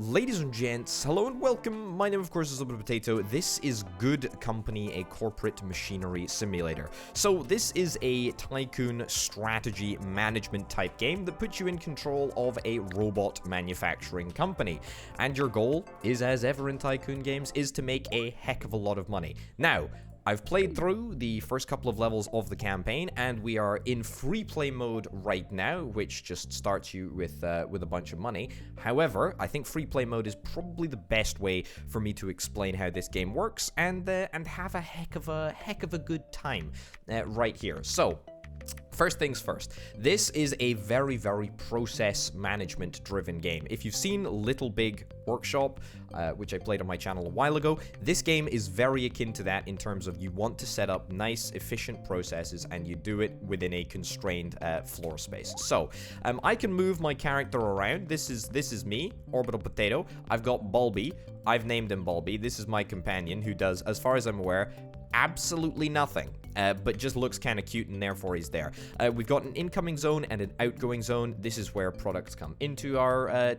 Ladies and gents, hello and welcome. My name, of course, is Robotic Potato. This is Good Company, a corporate machinery simulator. So this is a Tycoon strategy management type game that puts you in control of a robot manufacturing company. And your goal is, as ever in Tycoon games, is to make a heck of a lot of money. Now, I've played through the first couple of levels of the campaign, and we are in free play mode right now, which just starts you with a bunch of money. However, I think free play mode is probably the best way for me to explain how this game works and have a heck of a good time right here. So, first things first, this is a very, very process management driven game. If you've seen Little Big Workshop, which I played on my channel a while ago, this game is very akin to that in terms of you want to set up nice, efficient processes and you do it within a constrained floor space. So, I can move my character around. This is me, Orbital Potato. I've got Bulby. I've named him Bulby. This is my companion who does, as far as I'm aware, absolutely nothing. But just looks kind of cute and therefore he's there. We've got an incoming zone and an outgoing zone. This is where products come into our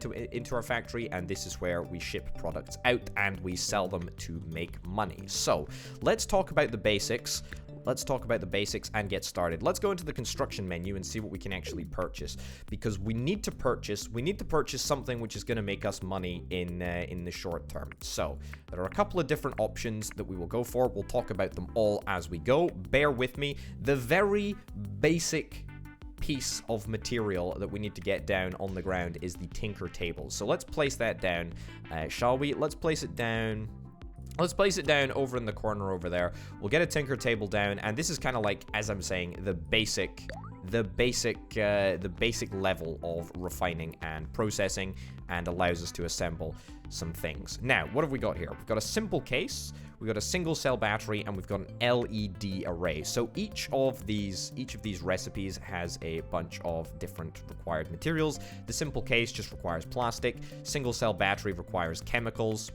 factory, and this is where we ship products out and we sell them to make money. So let's talk about the basics. Let's talk about the basics and get started. Let's go into the construction menu and see what we can actually purchase, because we need to purchase something which is going to make us money in the short term. So there are a couple of different options that we will go for. We'll talk about them all as we go. Bear with me. The very basic piece of material that we need to get down on the ground is the tinker table. So let's place that down, shall we? Let's place it down. Let's place it down over in the corner over there. We'll get a tinker table down, and this is kind of like, as I'm saying, the basic level of refining and processing, and allows us to assemble some things. Now, what have we got here? We've got a simple case, we've got a single cell battery, and we've got an LED array. So each of these recipes has a bunch of different required materials. The simple case just requires plastic. Single cell battery requires chemicals.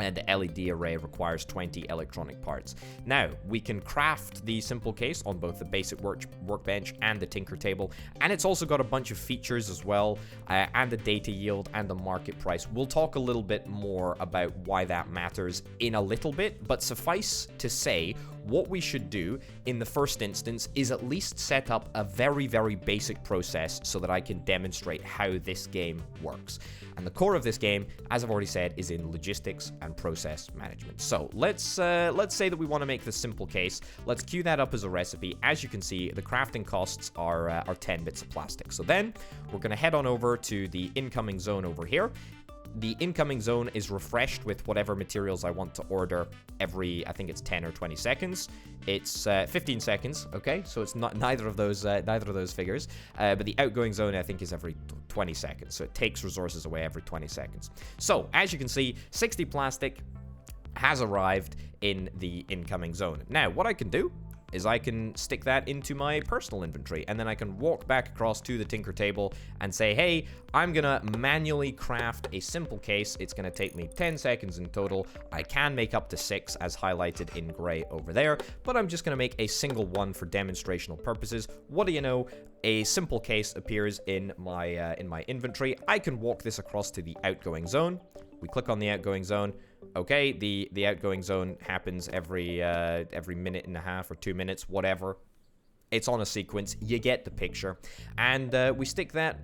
And the LED array requires 20 electronic parts. Now, we can craft the simple case on both the basic workbench and the tinker table, and it's also got a bunch of features as well, and the data yield and the market price. We'll talk a little bit more about why that matters in a little bit, but suffice to say, what we should do in the first instance is at least set up a very, very basic process so that I can demonstrate how this game works. And the core of this game, as I've already said, is in logistics and process management. So let's say that we want to make the simple case. Let's queue that up as a recipe. As you can see, the crafting costs are 10 bits of plastic. So then we're going to head on over to the incoming zone over here. The incoming zone is refreshed with whatever materials I want to order every, I think it's 10 or 20 seconds. It's 15 seconds, okay? So it's not neither of those figures. But the outgoing zone, I think, is every 20 seconds. So it takes resources away every 20 seconds. So, as you can see, 60 plastic has arrived in the incoming zone. Now, what I can do is I can stick that into my personal inventory, and then I can walk back across to the tinker table and say, hey, I'm gonna manually craft a simple case. It's gonna take me 10 seconds in total. I can make up to 6 as highlighted in gray over there, but I'm just gonna make a single one for demonstrational purposes. What do you know? A simple case appears in my inventory. I can walk this across to the outgoing zone. We click on the outgoing zone. Okay, the outgoing zone happens every minute and a half or 2 minutes, whatever. It's on a sequence. You get the picture, and we stick that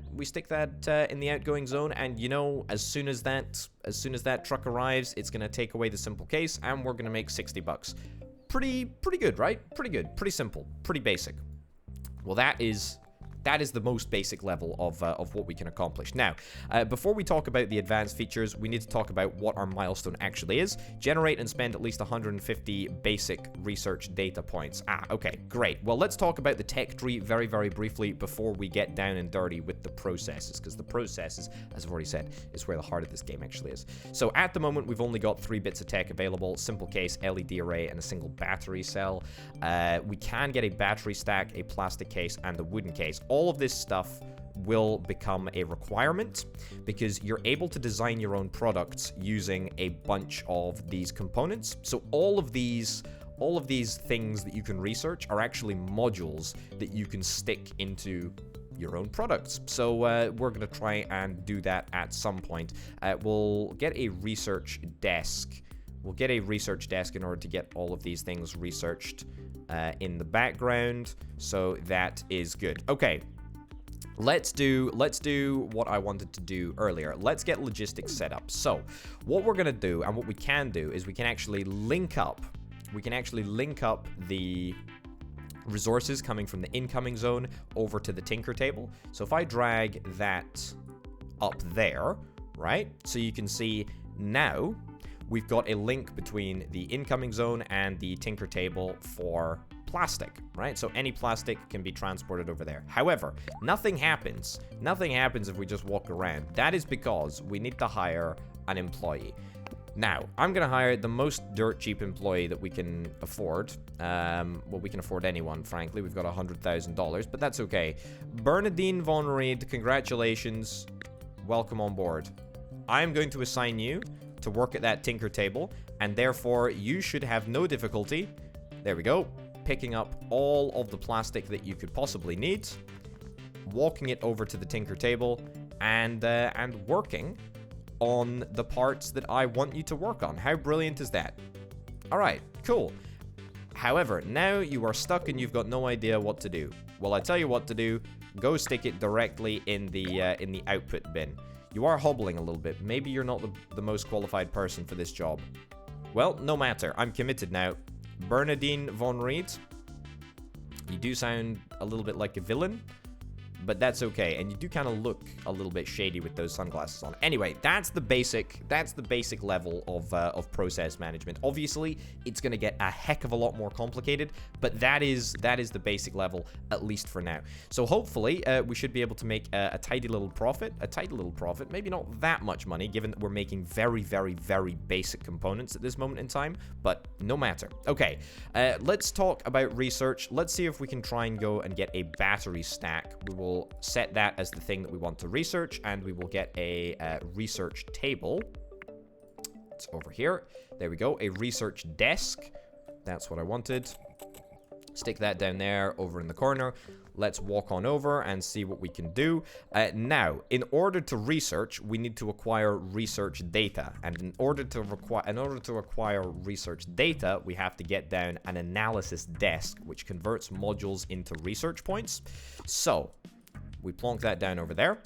in the outgoing zone. And you know, as soon as that truck arrives, it's gonna take away the simple case, and we're gonna make 60 bucks. Pretty good, right? Pretty good, pretty simple, pretty basic. Well, that is the most basic level of what we can accomplish. Now, before we talk about the advanced features, we need to talk about what our milestone actually is. Generate and spend at least 150 basic research data points. Okay, great. Well, let's talk about the tech tree very, very briefly before we get down and dirty with the processes, because the processes, as I've already said, is where the heart of this game actually is. So at the moment, we've only got 3 bits of tech available: simple case, LED array, and a single battery cell. We can get a battery stack, a plastic case, and a wooden case. All of this stuff will become a requirement because you're able to design your own products using a bunch of these components. So all of these things that you can research are actually modules that you can stick into your own products. So we're going to try and do that at some point. We'll get a research desk. We'll get a research desk in order to get all of these things researched in the background. So that is good. Okay. Let's do what I wanted to do earlier. Let's get logistics set up. So what we're going to do, and what we can do, is we can actually link up the resources coming from the incoming zone over to the tinker table. So if I drag that up there, right? So you can see now we've got a link between the incoming zone and the tinker table for plastic, right? So any plastic can be transported over there. However, nothing happens if we just walk around. That is because we need to hire an employee. Now, I'm going to hire the most dirt cheap employee that we can afford. Well, we can afford anyone, frankly. We've got $100,000, but that's okay. Bernadine Von Reed, congratulations. Welcome on board. I'm going to assign you to work at that tinker table, and therefore you should have no difficulty. There we go. Picking up all of the plastic that you could possibly need, walking it over to the tinker table, and working on the parts that I want you to work on. How brilliant is that? All right, cool. However, now you are stuck and you've got no idea what to do. Well, I tell you what to do. Go stick it directly in the output bin. You are hobbling a little bit. Maybe you're not the most qualified person for this job. Well, no matter. I'm committed now. Bernadine Von Reed, you do sound a little bit like a villain, but that's okay, and you do kind of look a little bit shady with those sunglasses on. Anyway, that's the basic level of process management. Obviously, it's going to get a heck of a lot more complicated, but that is the basic level, at least for now. So hopefully, we should be able to make a tidy little profit, maybe not that much money, given that we're making very, very, very basic components at this moment in time, but no matter. Okay, let's talk about research. Let's see if we can try and go and get a battery stack. We will set that as the thing that we want to research, and we will get a research table. It's over here. There we go. A research desk. That's what I wanted. Stick that down there over in the corner. Let's walk on over and see what we can do. Now, in order to research, we need to acquire research data. And in order to acquire research data, we have to get down an analysis desk, which converts modules into research points. So we plonk that down over there.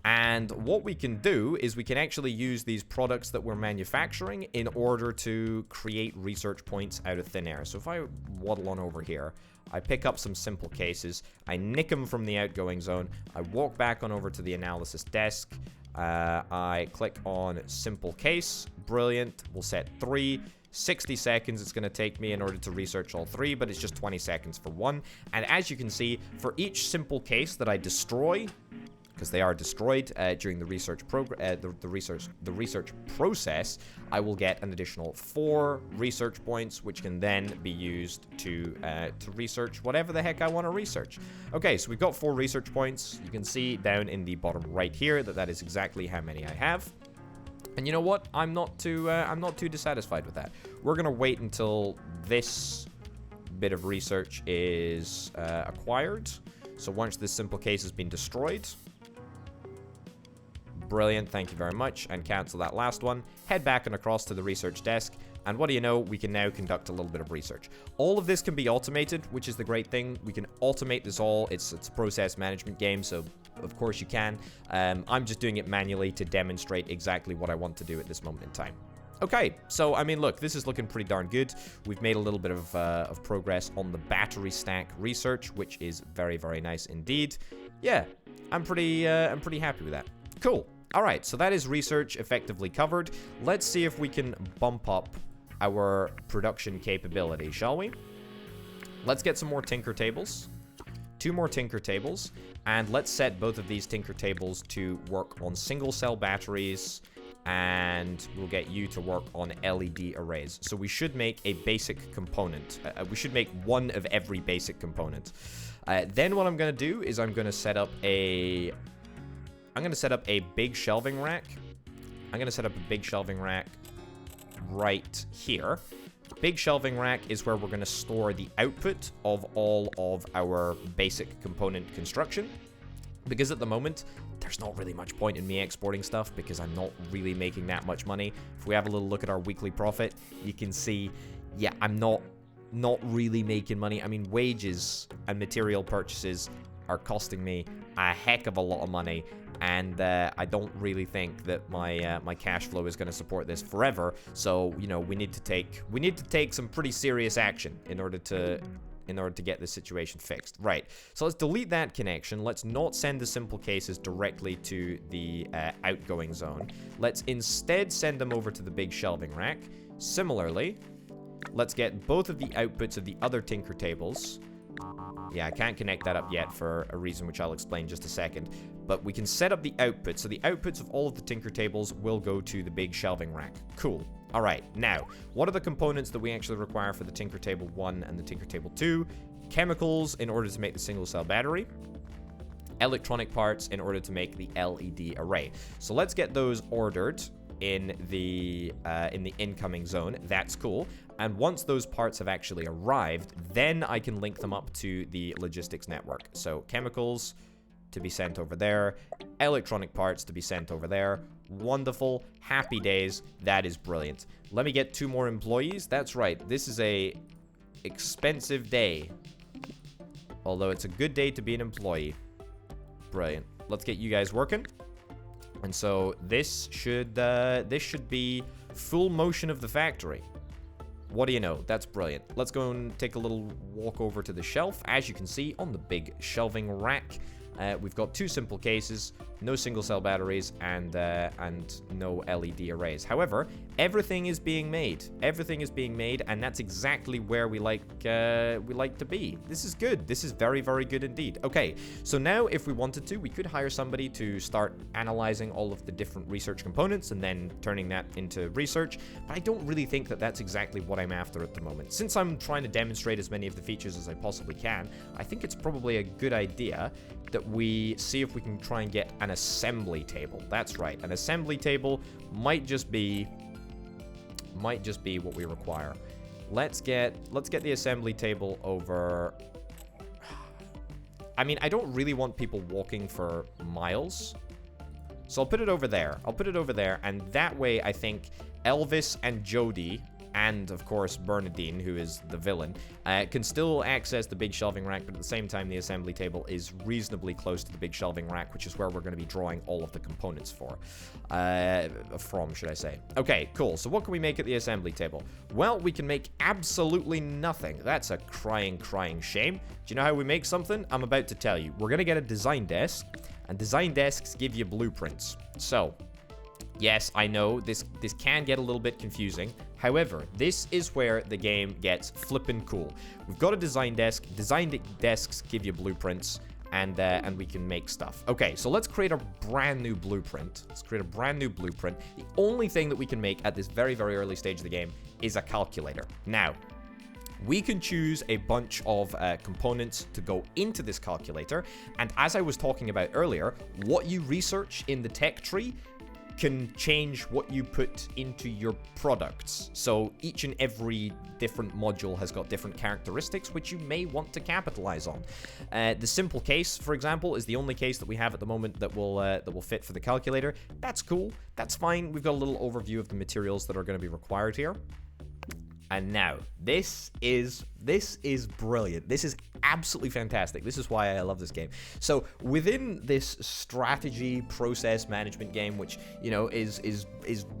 And what we can do is we can actually use these products that we're manufacturing in order to create research points out of thin air. So if I waddle on over here, I pick up some simple cases, I nick them from the outgoing zone, I walk back on over to the analysis desk, I click on simple case, brilliant, we'll set 3, 60 seconds it's going to take me in order to research all 3, but it's just 20 seconds for one. And as you can see, for each simple case that I destroy, because they are destroyed during the research the research process, I will get an additional 4 research points, which can then be used to research whatever the heck I want to research. Okay, so we've got 4 research points. You can see down in the bottom right here that is exactly how many I have. And you know what? I'm not too dissatisfied with that. We're gonna wait until this bit of research is acquired. So once this simple case has been destroyed. Brilliant, thank you very much, and cancel that last one. Head back and across to the research desk, and what do you know, we can now conduct a little bit of research. All of this can be automated, which is the great thing. We can automate this all. It's a process management game, so of course you can. I'm just doing it manually to demonstrate exactly what I want to do at this moment in time. Okay, so, I mean, look, this is looking pretty darn good. We've made a little bit of progress on the battery stack research, which is very, very nice indeed. Yeah, I'm pretty happy with that. Cool. All right, so that is research effectively covered. Let's see if we can bump up our production capability, shall we? Let's get some more tinker tables. 2 more tinker tables, and let's set both of these tinker tables to work on single cell batteries, and we'll get you to work on LED arrays. So we should make a basic component. We should make one of every basic component. Then what I'm going to do is I'm going to set up a big shelving rack. I'm going to set up a big shelving rack right here. Big shelving rack is where we're going to store the output of all of our basic component construction. Because at the moment, there's not really much point in me exporting stuff because I'm not really making that much money. If we have a little look at our weekly profit, you can see, yeah, I'm not really making money. I mean, wages and material purchases are costing me a heck of a lot of money, and I don't really think that my cash flow is going to support this forever. So, you know, we need to take some pretty serious action in order to get this situation fixed. Right, so let's delete that connection. Let's not send the simple cases directly to the outgoing zone. Let's instead send them over to the big shelving rack. Similarly, let's get both of the outputs of the other Tinker tables. Yeah, I can't connect that up yet for a reason which I'll explain in just a second. But we can set up the outputs. So the outputs of all of the Tinker tables will go to the big shelving rack. Cool. All right, now, what are the components that we actually require for the Tinker Table 1 and the Tinker Table 2? Chemicals in order to make the single cell battery. Electronic parts in order to make the LED array. So let's get those ordered in the incoming zone. That's cool. And once those parts have actually arrived, then I can link them up to the logistics network. So chemicals to be sent over there, electronic parts to be sent over there. Wonderful, happy days. That is brilliant. Let me get 2 more employees. That's right, this is a expensive day, although it's a good day to be an employee. Brilliant. Let's get you guys working. And so this should be full motion of the factory. What do you know? That's brilliant. Let's go and take a little walk over to the shelf. As you can see on the big shelving rack, we've got 2 simple cases, no single cell batteries, and no LED arrays. However, everything is being made. Everything is being made, and that's exactly where we like to be. This is good. This is very, very good indeed. Okay, so now if we wanted to, we could hire somebody to start analyzing all of the different research components and then turning that into research. But I don't really think that that's exactly what I'm after at the moment. Since I'm trying to demonstrate as many of the features as I possibly can, I think it's probably a good idea that we see if we can try and get an assembly table. That's right, an assembly table might just be what we require. Let's get the assembly table over. I mean, I don't really want people walking for miles, so I'll put it over there. And that way I think Elvis and Jody, and of course Bernadine, who is the villain, can still access the big shelving rack, but at the same time the assembly table is reasonably close to the big shelving rack, which is where we're going to be drawing all of the components from, should I say. Okay, cool. So what can we make at the assembly table? Well, we can make absolutely nothing. That's a crying shame. Do you know how we make something? I'm about to tell you. We're going to get a design desk, and design desks give you blueprints. So yes, I know this can get a little bit confusing. However, this is where the game gets flippin' cool. We've got a design desk. Design desks give you blueprints, and we can make stuff. Okay, so let's create a brand new blueprint. The only thing that we can make at this very, very early stage of the game is a calculator. Now, we can choose a bunch of components to go into this calculator, and as I was talking about earlier, what you research in the tech tree can change what you put into your products. So each and every different module has got different characteristics which you may want to capitalize on. The simple case, for example, is the only case that we have at the moment that will fit for the calculator. That's cool. That's fine. We've got a little overview of the materials that are going to be required here. And now, this is brilliant. This is absolutely fantastic. This is why I love this game. So within this strategy process management game, which, you know, is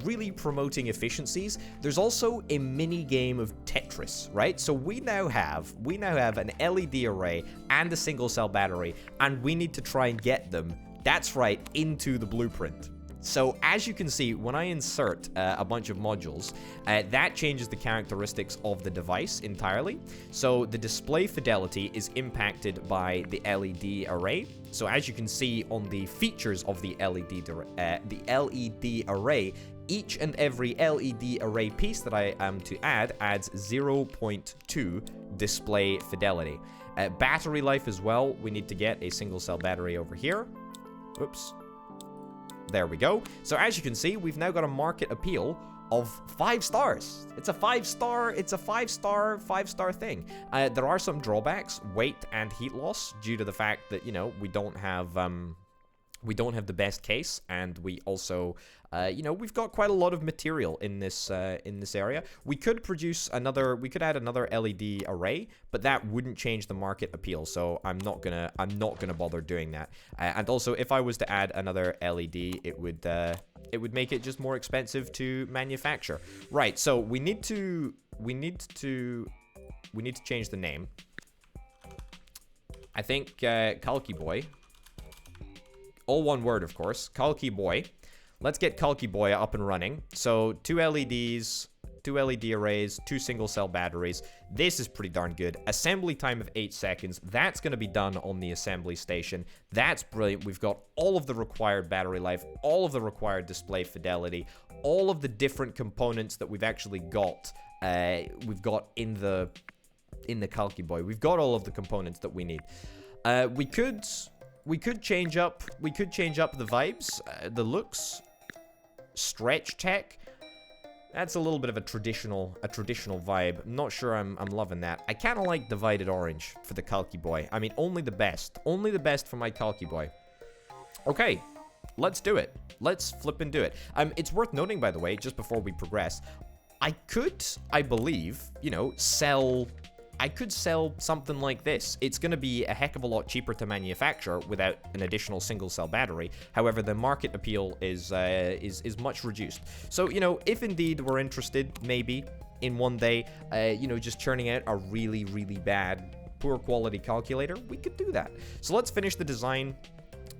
really promoting efficiencies, there's also a mini game of Tetris, right? So we now have an LED array and a single cell battery, and we need to try and get them, that's right, into the blueprint. So as you can see, when I insert a bunch of modules, that changes the characteristics of the device entirely. So the display fidelity is impacted by the LED array. So as you can see on the features of the LED array, each and every LED array piece that I am to add adds 0.2 display fidelity. Battery life as well, we need to get a single cell battery over here. Oops. There we go. So as you can see, we've now got a market appeal of 5 stars. It's a 5-star, it's a 5-star thing. There are some drawbacks, weight and heat loss, due to the fact that, you know, we don't have the best case, and we also, you know, we've got quite a lot of material in this area. We could add another LED array, but that wouldn't change the market appeal. So I'm not gonna bother doing that. And also, if I was to add another LED, it would make it just more expensive to manufacture. Right. So we need to change the name. I think Kalki Boy. All one word, of course. Kalki Boy. Let's get Kalki Boy up and running. So 2 LEDs, 2 LED arrays, 2 single cell batteries. This is pretty darn good. Assembly time of 8 seconds. That's going to be done on the assembly station. That's brilliant. We've got all of the required battery life, all of the required display fidelity, all of the different components that we've actually got. We've got in the Kalki Boy. We've got all of the components that we need. We could change up the vibes, the looks. Stretch tech. That's a little bit of a traditional vibe. I'm not sure I'm loving that. I kind of like divided orange for the Kalki Boy. I mean, only the best for my Kalki Boy. Okay, let's do it. Let's flip and do it. It's worth noting, by the way, just before we progress, I believe, you know, I could sell something like this. It's going to be a heck of a lot cheaper to manufacture without an additional single cell battery. However, the market appeal is much reduced. So, you know, if indeed we're interested, maybe in one day, you know, just churning out a really, really bad, poor quality calculator, we could do that. So let's finish the design.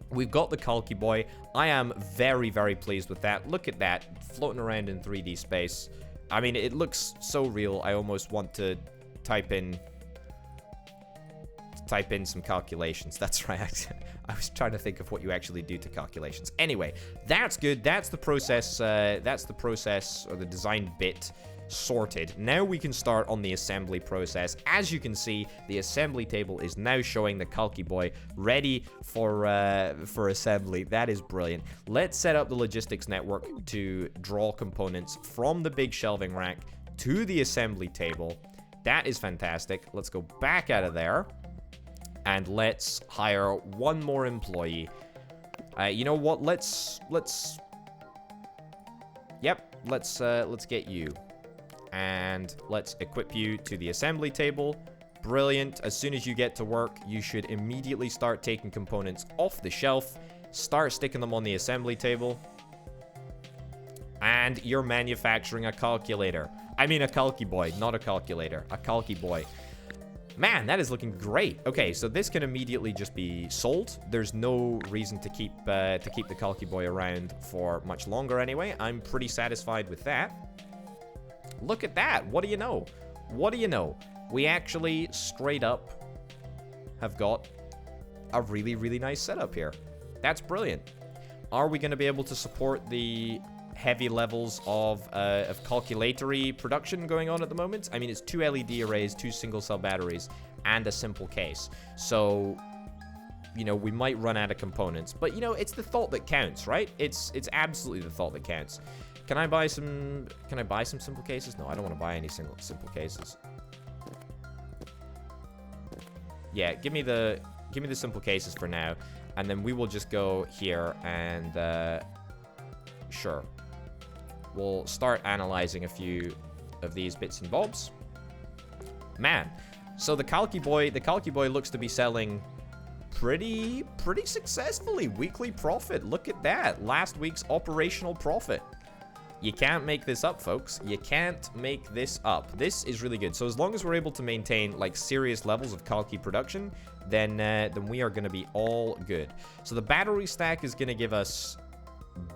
We've got the Kalki Boy. I am very, very pleased with that. Look at that, floating around in 3D space. I mean, it looks so real. I almost want to type in some calculations. That's right. I was trying to think of what you actually do to calculations. Anyway, that's good. That's the process. Or the design bit sorted. Now we can start on the assembly process. As you can see, the assembly table is now showing the Kalki Boy ready for assembly. That is brilliant. Let's set up the logistics network to draw components from the big shelving rack to the assembly table. That is fantastic. Let's go back out of there, and let's hire one more employee. You know what? Let's get you, and let's equip you to the assembly table. Brilliant. As soon as you get to work, you should immediately start taking components off the shelf, start sticking them on the assembly table, and you're manufacturing a calculator. I mean a Kalki Boy, not a calculator. A Kalki Boy. Man, that is looking great. Okay, so this can immediately just be sold. There's no reason to keep the Kalki Boy around for much longer anyway. I'm pretty satisfied with that. Look at that. What do you know? What do you know? We actually straight up have got a really, really nice setup here. That's brilliant. Are we going to be able to support the heavy levels of calculatory production going on at the moment? I mean, it's 2 LED arrays, 2 single cell batteries, and a simple case. So, you know, we might run out of components, but you know, it's the thought that counts, right? It's absolutely the thought that counts. Can I buy some simple cases? No, I don't want to buy any simple cases. Yeah, give me the simple cases for now, and then we will just go here and sure. We'll start analyzing a few of these bits and bobs. Man, so the Kalki Boy looks to be selling pretty successfully. Weekly profit. Look at that. Last week's operational profit. You can't make this up, folks. You can't make this up. This is really good. So as long as we're able to maintain like serious levels of Kalki production, then we are going to be all good. So the battery stack is going to give us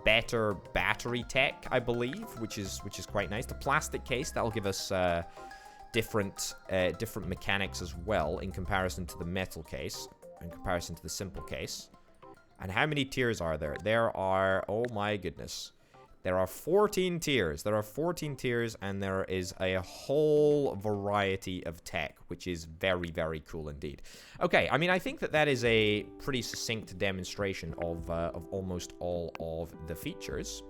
better battery tech, I believe, which is quite nice. The plastic case, that'll give us different mechanics as well in comparison to the metal case, in comparison to the simple case. And how many tiers are there? There are, oh my goodness, there are 14 tiers. There are 14 tiers, and there is a whole variety of tech, which is very, very cool indeed. Okay, I mean, I think that is a pretty succinct demonstration of almost all of the features,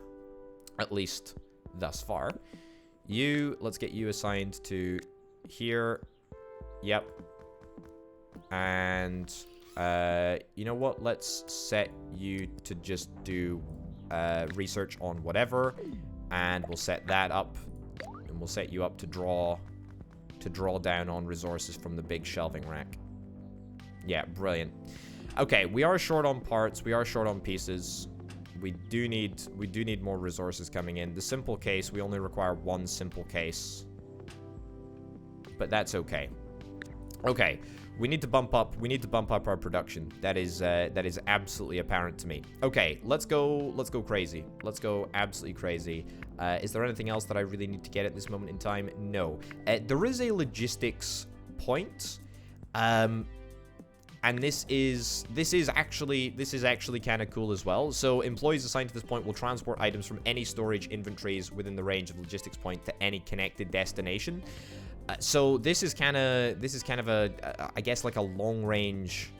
at least thus far. Let's get you assigned to here. Yep. And, you know what? Let's set you to just do research on whatever. And we'll set that up. And we'll set you up to draw down on resources from the big shelving rack. Yeah, brilliant. Okay, we are short on parts. We are short on pieces. We do need more resources coming in. The simple case, we only require one simple case. But that's okay. Okay, we need to bump up our production. That is absolutely apparent to me. Okay, let's go crazy. Let's go absolutely crazy. Is there anything else that I really need to get at this moment in time? No. There is a logistics point. And this is actually kind of cool as well. So employees assigned to this point will transport items from any storage inventories within the range of logistics point to any connected destination. So this is kind of a I guess like a long range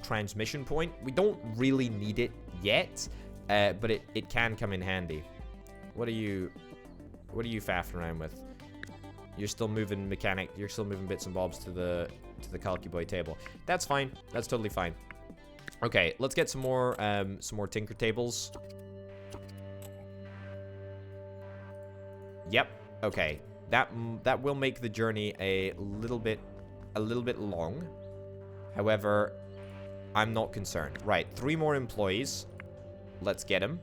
transmission point. We don't really need it yet, but it can come in handy. What are you faffing around with? You're still moving bits and bobs to the Calci Boy table. That's fine. That's totally fine. Okay, let's get some more tinker tables. Yep. Okay. That will make the journey a little bit long. However, I'm not concerned. Right, 3 more employees. Let's get them.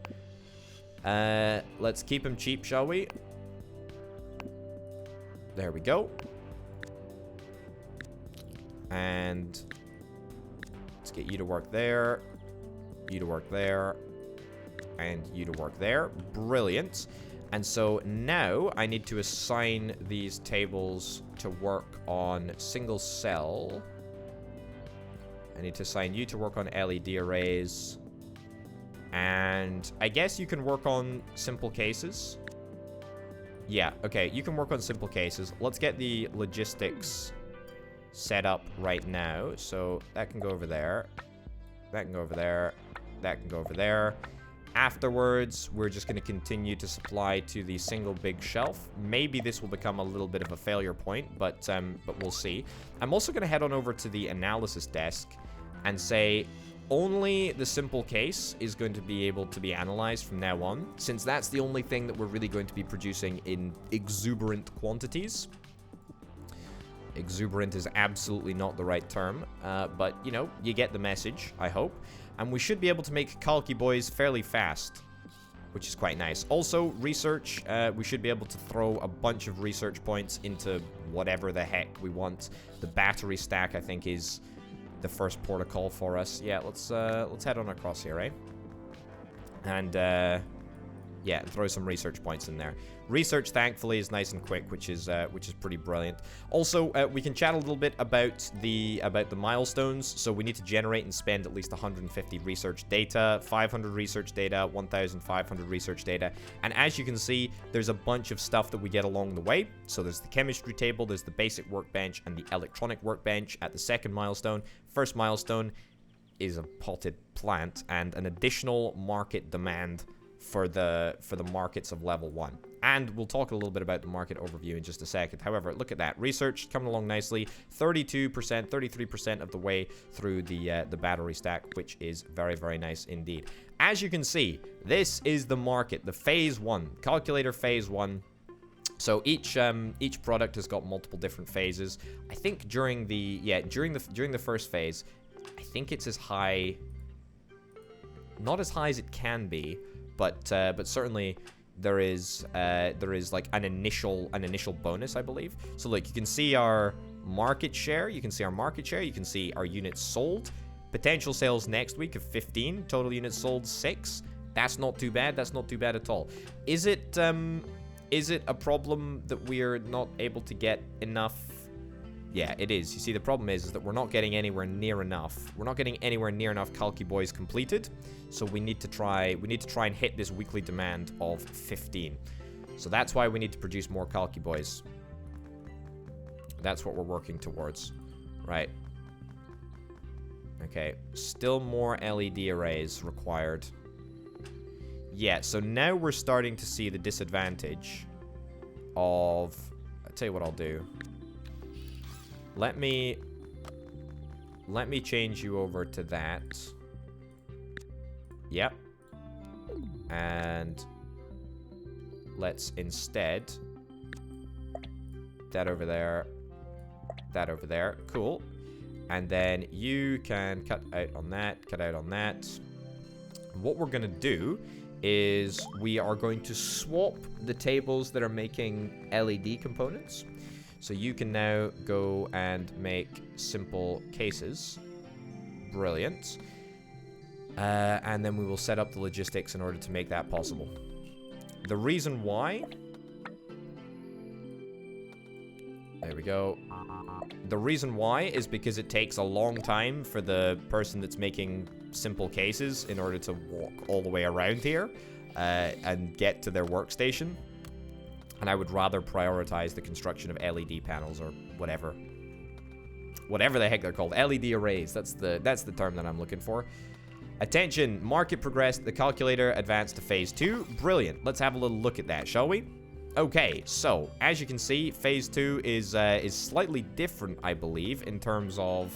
Let's keep them cheap, shall we? There we go. And let's get you to work there, you to work there, and you to work there. Brilliant. And so now I need to assign these tables to work on single cell. I need to assign you to work on LED arrays. And I guess you can work on simple cases. Yeah, okay, you can work on simple cases. Let's get the logistics set up right now. So that can go over there. That can go over there. That can go over there. Afterwards, we're just going to continue to supply to the single big shelf. Maybe this will become a little bit of a failure point, but we'll see. I'm also going to head on over to the analysis desk and say only the simple case is going to be able to be analyzed from now on, since that's the only thing that we're really going to be producing in exuberant quantities. Exuberant is absolutely not the right term, but, you know, you get the message, I hope. And we should be able to make Calci Boys fairly fast, which is quite nice. Also, research, we should be able to throw a bunch of research points into whatever the heck we want. The battery stack, I think, is the first port of call for us. Yeah, let's head on across here, eh? And, yeah, throw some research points in there. Research, thankfully, is nice and quick, which is pretty brilliant. Also, we can chat a little bit about the milestones. So we need to generate and spend at least 150 research data, 500 research data, 1,500 research data. And as you can see, there's a bunch of stuff that we get along the way. So there's the chemistry table, there's the basic workbench, and the electronic workbench at the second milestone. First milestone is a potted plant and an additional market demand for the markets of level 1. And we'll talk a little bit about the market overview in just a second. However, look at that. Research coming along nicely. 32%, 33% of the way through the battery stack, which is very, very nice indeed. As you can see, this is the market, the phase 1, calculator phase 1. So each product has got multiple different phases. I think during the first phase, I think it's as high, not as high as it can be, but certainly there is like an initial bonus, I believe. So look, you can see our market share, you can see our units sold, potential sales next week of 15, total units sold 6. That's not too bad. That's not too bad at all. Is it a problem that we're not able to get enough? Yeah, it is. You see, the problem is that we're not getting anywhere near enough. We're not getting anywhere near enough Calci Boys completed. So we need to try and hit this weekly demand of 15. So that's why we need to produce more Calci Boys. That's what we're working towards. Right. Okay. Still more LED arrays required. Yeah, so now we're starting to see the disadvantage of... I'll tell you what I'll do. Let me change you over to that. Yep. And let's instead... that over there. That over there. Cool. And then you can cut out on that, cut out on that. What we're going to do is we are going to swap the tables that are making LED components. So you can now go and make simple cases. Brilliant. And then we will set up the logistics in order to make that possible. The reason why... There we go. The reason why is because it takes a long time for the person that's making simple cases in order to walk all the way around here and get to their workstation. And I would rather prioritize the construction of LED panels or whatever. Whatever the heck they're called. LED arrays. That's the term that I'm looking for. Attention. Market progressed. The calculator advanced to phase 2. Brilliant. Let's have a little look at that, shall we? Okay, so as you can see, phase 2 is slightly different, I believe, in terms of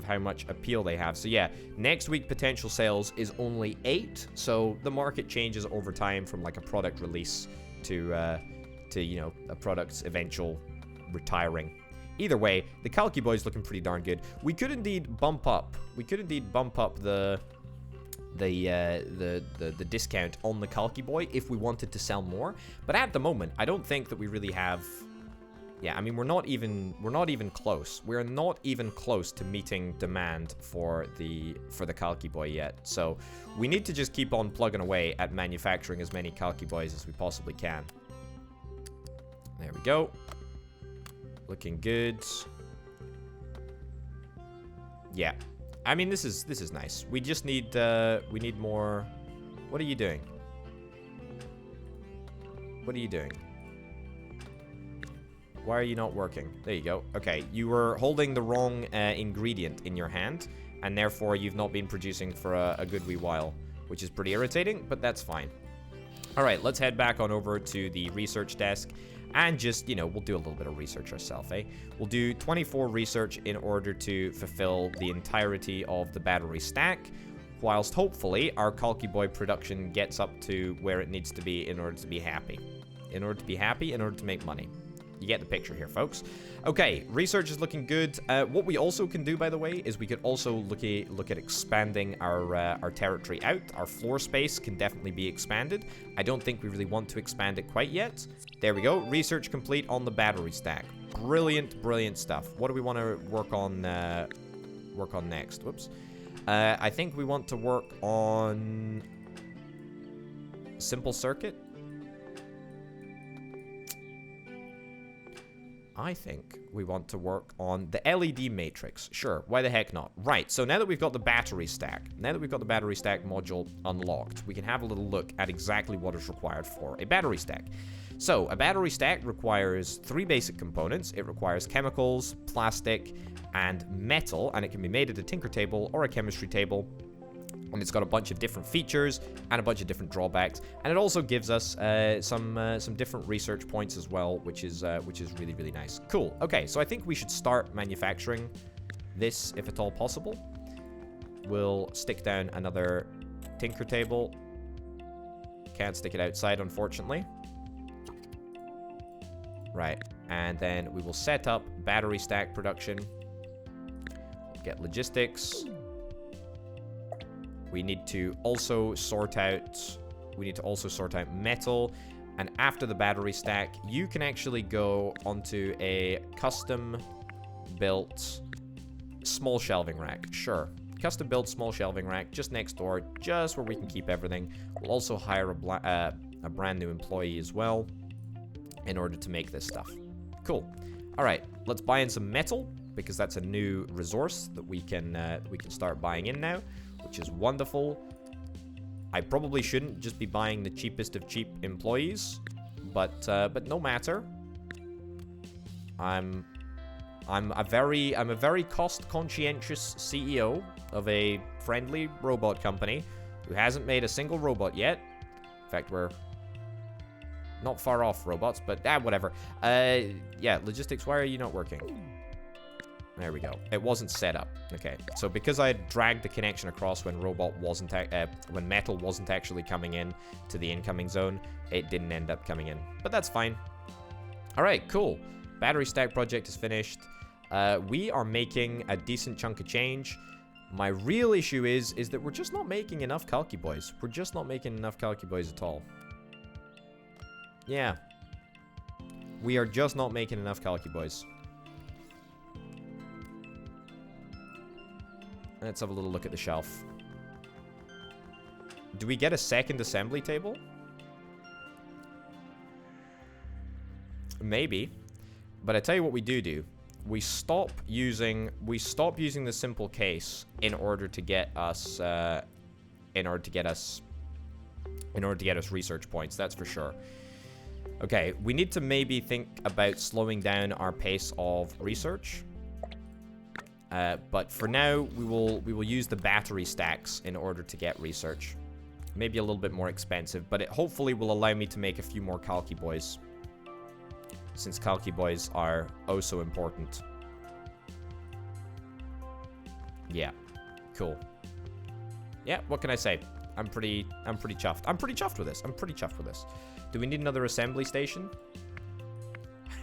how much appeal they have. So yeah, next week potential sales is only 8, so the market changes over time from like a product release to you know, a product's eventual retiring. Either way, the Calci Boy's looking pretty darn good. We could indeed bump up the discount on the Calci Boy if we wanted to sell more, but at the moment I don't think that we really have. Yeah, I mean, we're not even close. We're not even close to meeting demand for the Calci Boy yet. So we need to just keep on plugging away at manufacturing as many Calci Boys as we possibly can. There we go. Looking good. Yeah. I mean, this is nice. We just need we need more. What are you doing? What are you doing? Why are you not working? There you go. Okay, you were holding the wrong ingredient in your hand, and therefore you've not been producing for a good wee while, which is pretty irritating, but that's fine. All right, let's head back on over to the research desk. And just, you know, we'll do a little bit of research ourselves, eh? We'll do 24 research in order to fulfill the entirety of the battery stack, whilst hopefully our Calci Boy production gets up to where it needs to be in order to be happy. In order to be happy, in order to make money. You get the picture here, folks. Okay, research is looking good. What we also can do, by the way, is we could also look at expanding our territory out. Our floor space can definitely be expanded. I don't think we really want to expand it quite yet. There we go. Research complete on the battery stack. Brilliant, brilliant stuff. What do we want to work on next? Whoops. I think we want to work on simple circuit. I think we want to work on the LED matrix. Sure, why the heck not? Right, so now that we've got the battery stack, module unlocked, we can have a little look at exactly what is required for a battery stack. So, a battery stack requires 3 basic components. It requires chemicals, plastic, and metal, and it can be made at a tinker table or a chemistry table. And it's got a bunch of different features and a bunch of different drawbacks, and it also gives us some different research points as well, which is really, really nice. Cool. Okay, so I think we should start manufacturing this if at all possible. We'll stick down another tinker table. Can't stick it outside, unfortunately. Right, and then we will set up battery stack production. Get logistics. We need to also sort out metal, and after the battery stack, you can actually go onto a custom built small shelving rack. Sure, custom built small shelving rack just next door, just where we can keep everything. We'll also hire a brand new employee as well in order to make this stuff. Cool. All right, let's buy in some metal because that's a new resource that we can start buying in now, which is wonderful. I probably shouldn't just be buying the cheapest of cheap employees, but no matter. I'm a very cost conscientious CEO of a friendly robot company who hasn't made a single robot yet. In fact, we're not far off robots, but whatever. Yeah, logistics, why are you not working? There we go. It wasn't set up. Okay, so because I dragged the connection across when when metal wasn't actually coming in to the incoming zone, it didn't end up coming in. But that's fine. All right, cool. Battery stack project is finished. We are making a decent chunk of change. My real issue is that we're just not making enough Kalki Boys. We're just not making enough Kalki Boys at all. Yeah. We are just not making enough Kalki Boys. Let's have a little look at the shelf. Do we get a second assembly table? Maybe. But I tell you what we do. We stop using the simple case in order to get us research points, that's for sure. Okay, we need to maybe think about slowing down our pace of research. But for now, we will use the battery stacks in order to get research. Maybe a little bit more expensive, but it hopefully will allow me to make a few more Kalki Boys. Since Kalki Boys are oh so important. Yeah, cool. Yeah, what can I say? I'm pretty chuffed. I'm pretty chuffed with this. Do we need another assembly station?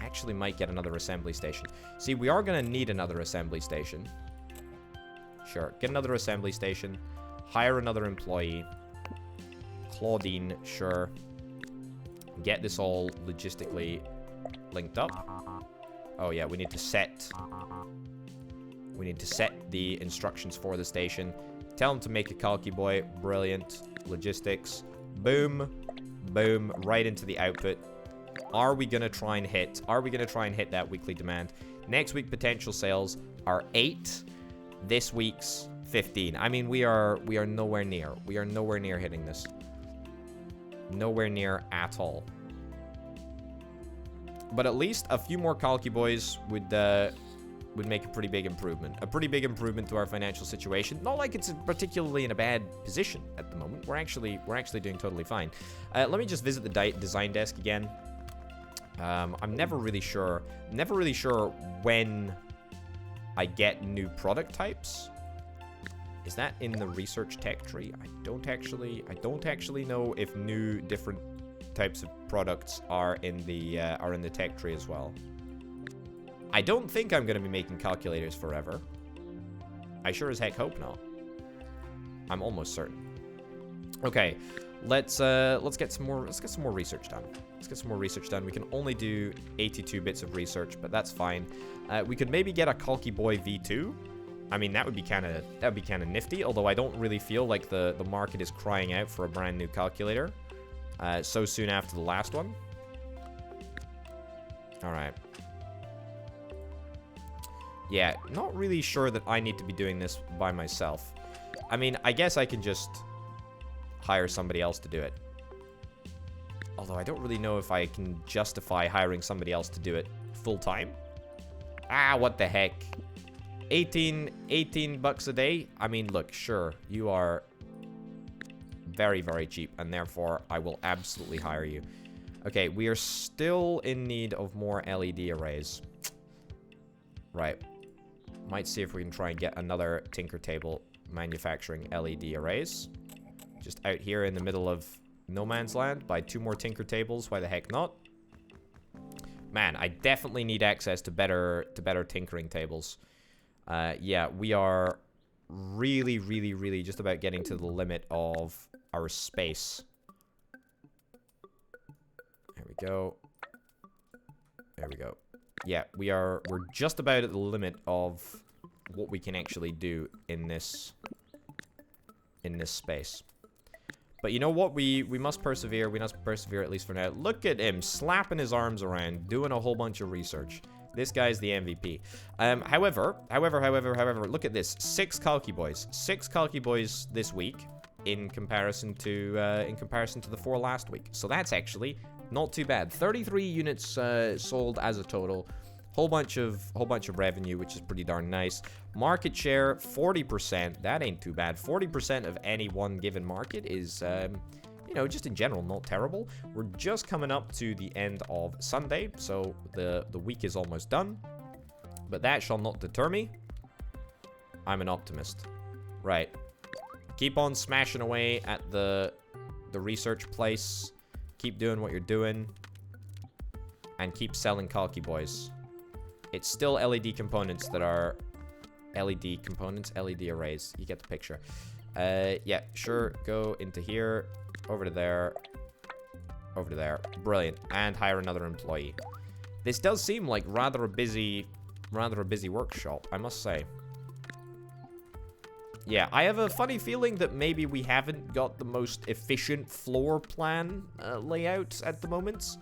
I actually might get another assembly station. See, we are gonna need another assembly station. Sure, get another assembly station. Hire another employee. Claudine, sure. Get this all logistically linked up. Oh yeah, we need to set the instructions for the station. Tell them to make a Kalki Boy. Brilliant. Logistics. Boom. Boom. Right into the output. Are we gonna try and hit that weekly demand? Next week potential sales are 8. This week's 15. I mean, we are nowhere near. We are nowhere near hitting this. Nowhere near at all. But at least a few more Kalki Boys would make a pretty big improvement. A pretty big improvement to our financial situation. Not like it's particularly in a bad position at the moment. We're actually doing totally fine. Let me just visit the design desk again. I'm never really sure when I get new product types. Is that in the research tech tree? I don't actually know if new different types of products are in the tech tree as well. I don't think I'm going to be making calculators forever. I sure as heck hope not. I'm almost certain. Okay, let's get some more research done. Let's get some more research done. We can only do 82 bits of research, but that's fine. We could maybe get a Kalki Boy V2. I mean, that would be kind of nifty. Although I don't really feel like the market is crying out for a brand new calculator so soon after the last one. All right. Yeah, not really sure that I need to be doing this by myself. I mean, I guess I can just hire somebody else to do it. Although I don't really know if I can justify hiring somebody else to do it full time. Ah, what the heck. 18 bucks a day? I mean, look, sure, you are very, very cheap, and therefore I will absolutely hire you. Okay, we are still in need of more LED arrays. Right. Might see if we can try and get another Tinker Table manufacturing LED arrays. Just out here in the middle of no man's land. Buy 2 more Tinker Tables. Why the heck not? Man, I definitely need access to better tinkering tables. Yeah, we are really, really, really just about getting to the limit of our space. There we go. There we go. Yeah, we're just about at the limit of what we can actually do in this space. But you know what? We must persevere. We must persevere at least for now. Look at him slapping his arms around, doing a whole bunch of research. This guy's the MVP. However, look at this. 6 Kalki Boys. 6 Kalki Boys this week in comparison to the 4 last week. So that's actually not too bad. 33 units sold as a total. Whole bunch of revenue, which is pretty darn nice. Market share 40%. That ain't too bad. 40% of any one given market is, you know, just in general, not terrible. We're just coming up to the end of Sunday, so the week is almost done. But that shall not deter me. I'm an optimist. Right. Keep on smashing away at the research place. Keep doing what you're doing. And keep selling Kalki boys. It's still LED components that are... LED components? LED arrays. You get the picture. Yeah, sure. Go into here. Over to there. Over to there. Brilliant. And hire another employee. This does seem like rather a busy workshop, I must say. Yeah, I have a funny feeling that maybe we haven't got the most efficient floor plan layout at the moment.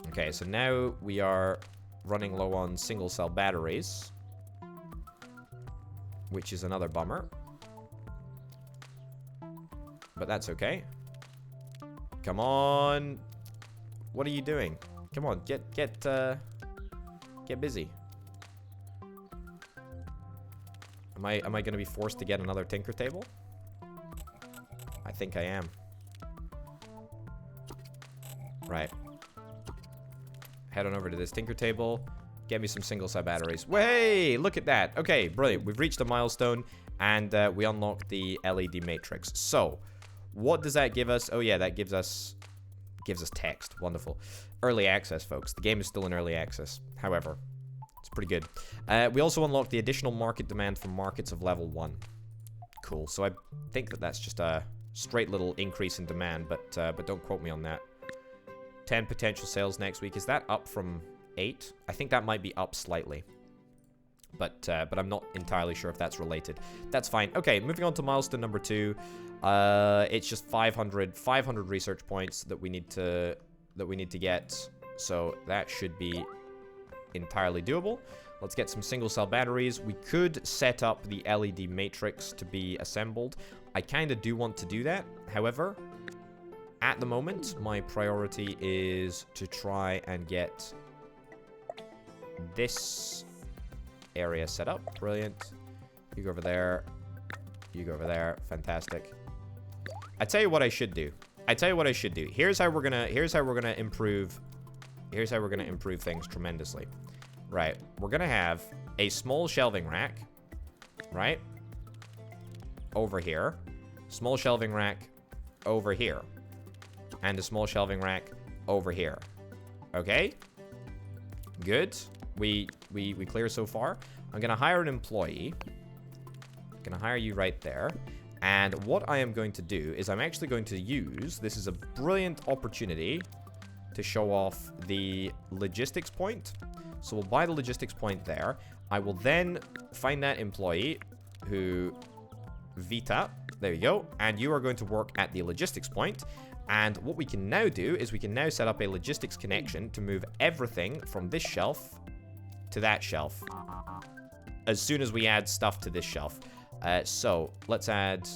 Okay, so now we are running low on single cell batteries, which is another bummer. But that's okay. Come on. What are you doing? Come on, get busy. Am I going to be forced to get another tinker table? I think I am. Right. Head on over to this tinker table. Get me some single cell batteries. Way! Look at that. Okay, brilliant. We've reached a milestone, and we unlocked the LED matrix. So, what does that give us? Oh yeah, that gives us text. Wonderful. Early access, folks. The game is still in early access. However, it's pretty good. We also unlocked the additional market demand from markets of level 1. Cool. So I think that that's just a straight little increase in demand, but don't quote me on that. 10 potential sales next week. Is that up from 8? I think that might be up slightly. But I'm not entirely sure if that's related. That's fine. Okay, moving on to milestone number 2. It's just 500 research points that we need to get. So that should be entirely doable. Let's get some single cell batteries. We could set up the LED matrix to be assembled. I kind of do want to do that. However, at the moment, my priority is to try and get this area set up. Brilliant. You go over there. You go over there. Fantastic. I tell you what I should do. Here's how we're gonna improve things tremendously. Right. We're gonna have a small shelving rack, right? Over here. Small shelving rack over here. And a small shelving rack over here. Okay? Good. We clear so far. I'm gonna hire an employee. I'm gonna hire you right there. And what I am going to do is I'm actually going to use... This is a brilliant opportunity to show off the logistics point. So we'll buy the logistics point there. I will then find that employee who... Vita. There you go. And you are going to work at the logistics point. And what we can now do is we can now set up a logistics connection to move everything from this shelf to that shelf. As soon as we add stuff to this shelf. So, let's add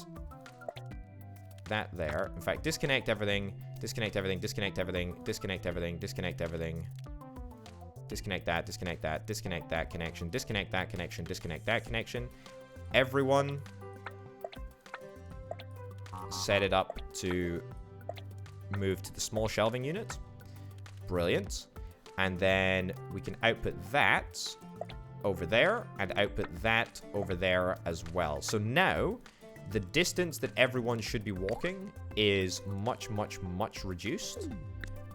that there. In fact, disconnect everything, disconnect everything, disconnect everything, disconnect everything, disconnect everything. Disconnect that, disconnect that, disconnect that connection, disconnect that connection, disconnect that connection. Everyone set it up to move to the small shelving unit. Brilliant. And then we can output that over there and output that over there as well. So now the distance that everyone should be walking is much, much, much reduced.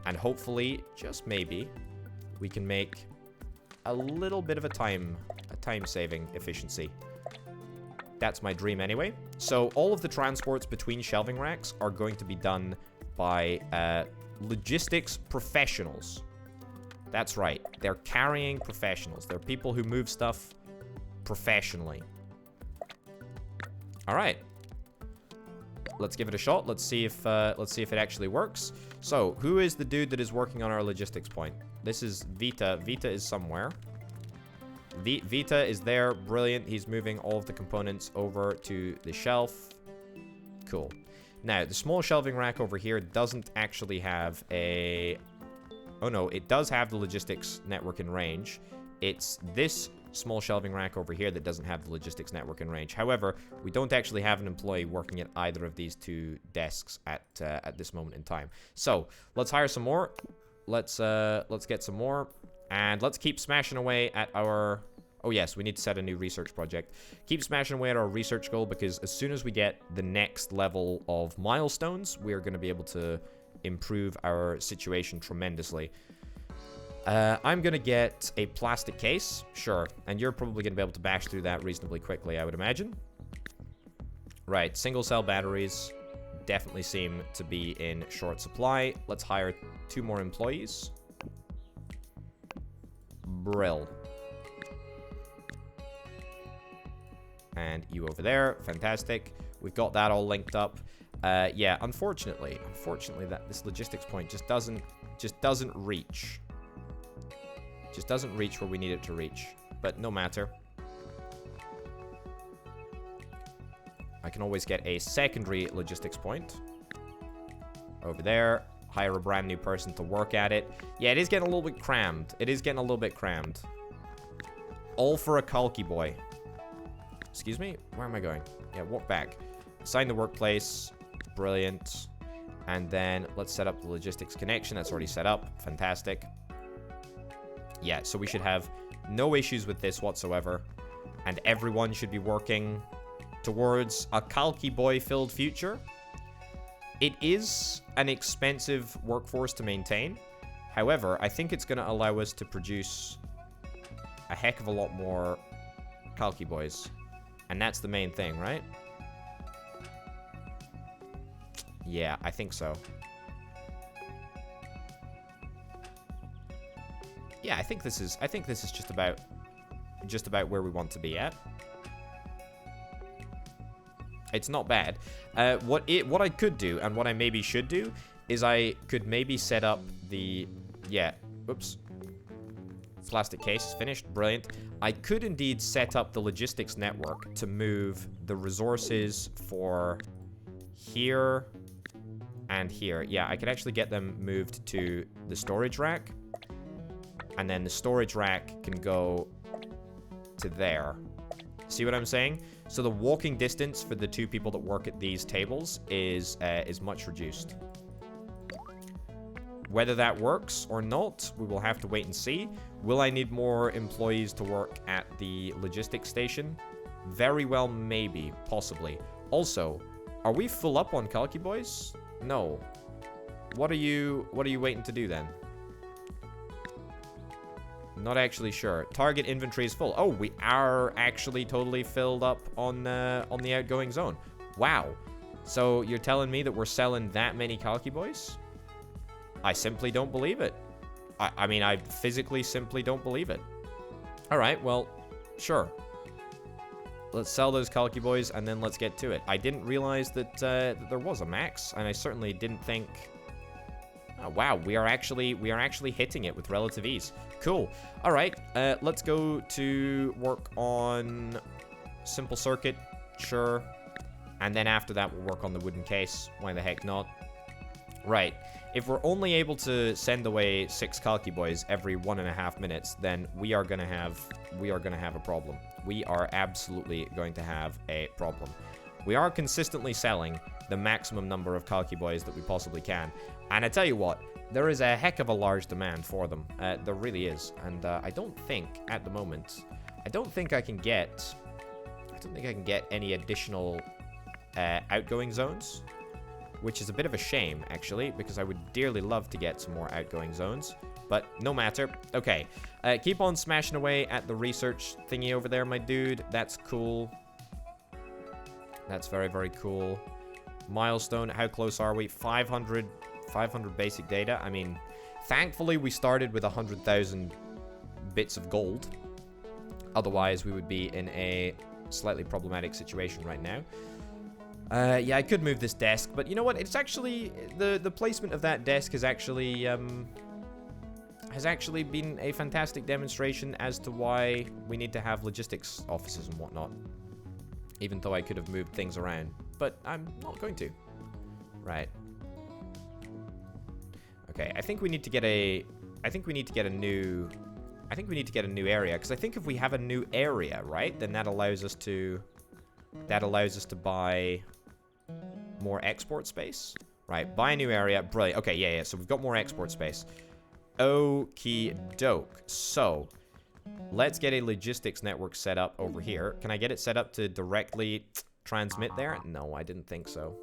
And hopefully, just maybe, we can make a little bit of a time-saving efficiency. That's my dream anyway. So all of the transports between shelving racks are going to be done by logistics professionals. That's right. They're carrying professionals. They're people who move stuff professionally. All right. Let's give it a shot. Let's see if it actually works. So, who is the dude that is working on our logistics point? This is Vita. Vita is somewhere. Vita is there. Brilliant. He's moving all of the components over to the shelf. Cool. Now, the small shelving rack over here doesn't actually have a Oh no, it does have the logistics network in range. It's this small shelving rack over here that doesn't have the logistics network in range. However, we don't actually have an employee working at either of these two desks at this moment in time. So let's hire some more. Let's get some more, and let's keep smashing away at our. Oh yes, we need to set a new research project. Keep smashing away at our research goal, because as soon as we get the next level of milestones, we're going to be able to improve our situation tremendously. I'm going to get a plastic case, sure, and you're probably going to be able to bash through that reasonably quickly, I would imagine. Right, single cell batteries definitely seem to be in short supply. Let's hire 2 more employees. Brill. And you over there, fantastic. We've got that all linked up. Yeah, unfortunately that this logistics point just doesn't reach. Just doesn't reach where we need it to reach. But no matter. I can always get a secondary logistics point over there. Hire a brand new person to work at it. Yeah, it is getting a little bit crammed. It is getting a little bit crammed. All for a Kalki boy. Excuse me? Where am I going? Yeah, walk back. Assign the workplace. Brilliant. And then let's set up the logistics connection. That's already set up. Fantastic. Yeah, so we should have no issues with this whatsoever. And everyone should be working towards a Kalki boy-filled future. It is an expensive workforce to maintain. However, I think it's going to allow us to produce a heck of a lot more Kalki boys. And that's the main thing, right? Yeah, I think so. Yeah, I think this is just about where we want to be at. It's not bad. What I could do, and what I maybe should do, is I could maybe set up the... Yeah, oops. Plastic case is finished. Brilliant. I could indeed set up the logistics network to move the resources for here and here. Yeah, I could actually get them moved to the storage rack. And then the storage rack can go to there. See what I'm saying? So the walking distance for the 2 people that work at these tables is much reduced. Whether that works or not, we will have to wait and see. Will I need more employees to work at the logistics station? Very well, maybe, possibly. Also, are we full up on Kalki boys? No. What are you waiting to do then? Not actually sure. Target inventory is full. Oh, we are actually totally filled up on the outgoing zone. Wow. So you're telling me that we're selling that many Kalki boys? I simply don't believe it. I mean, I physically simply don't believe it. All right, well, sure. Let's sell those Kalki boys and then let's get to it. I didn't realize that there was a max, and I certainly didn't think... Oh, wow, we are actually hitting it with relative ease. Cool. All right, let's go to work on simple circuit, sure. And then after that, we'll work on the wooden case. Why the heck not? Right. If we're only able to send away 6 Kalki boys every 1.5 minutes, then we are gonna have a problem. We are absolutely going to have a problem. We are consistently selling the maximum number of Kalki boys that we possibly can. And I tell you what, there is a heck of a large demand for them. There really is. And I don't think, at the moment, I don't think I can get any additional outgoing zones, which is a bit of a shame, actually, because I would dearly love to get some more outgoing zones. But no matter. Okay, keep on smashing away at the research thingy over there, my dude. That's cool. That's very, very cool. Milestone, how close are we? 500 basic data. I mean, thankfully we started with 100,000 bits of gold. Otherwise, we would be in a slightly problematic situation right now. Yeah, I could move this desk, but you know what? It's actually... The placement of that desk has actually been a fantastic demonstration as to why we need to have logistics offices and whatnot. Even though I could have moved things around. But I'm not going to. Right. Okay, I think we need to get a I think we need to get a new... I think we need to get a new area, because I think if we have a new area, right, then that allows us to... That allows us to buy more export space. Right, buy a new area. Brilliant. Okay, yeah, so we've got more export space. Okie doke. So, let's get a logistics network set up over here. Can I get it set up to directly transmit there? No, I didn't think so.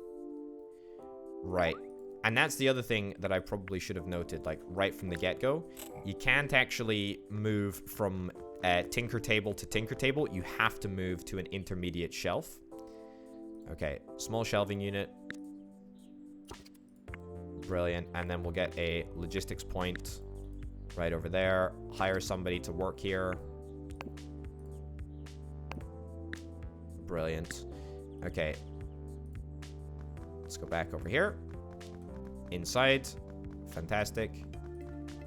Right. And that's the other thing that I probably should have noted, like, right from the get-go. You can't actually move from tinker table to tinker table. You have to move to an intermediate shelf. Okay, small shelving unit. Brilliant. And then we'll get a logistics point right over there. Hire somebody to work here. Brilliant. Okay. Let's go back over here. Inside. Fantastic.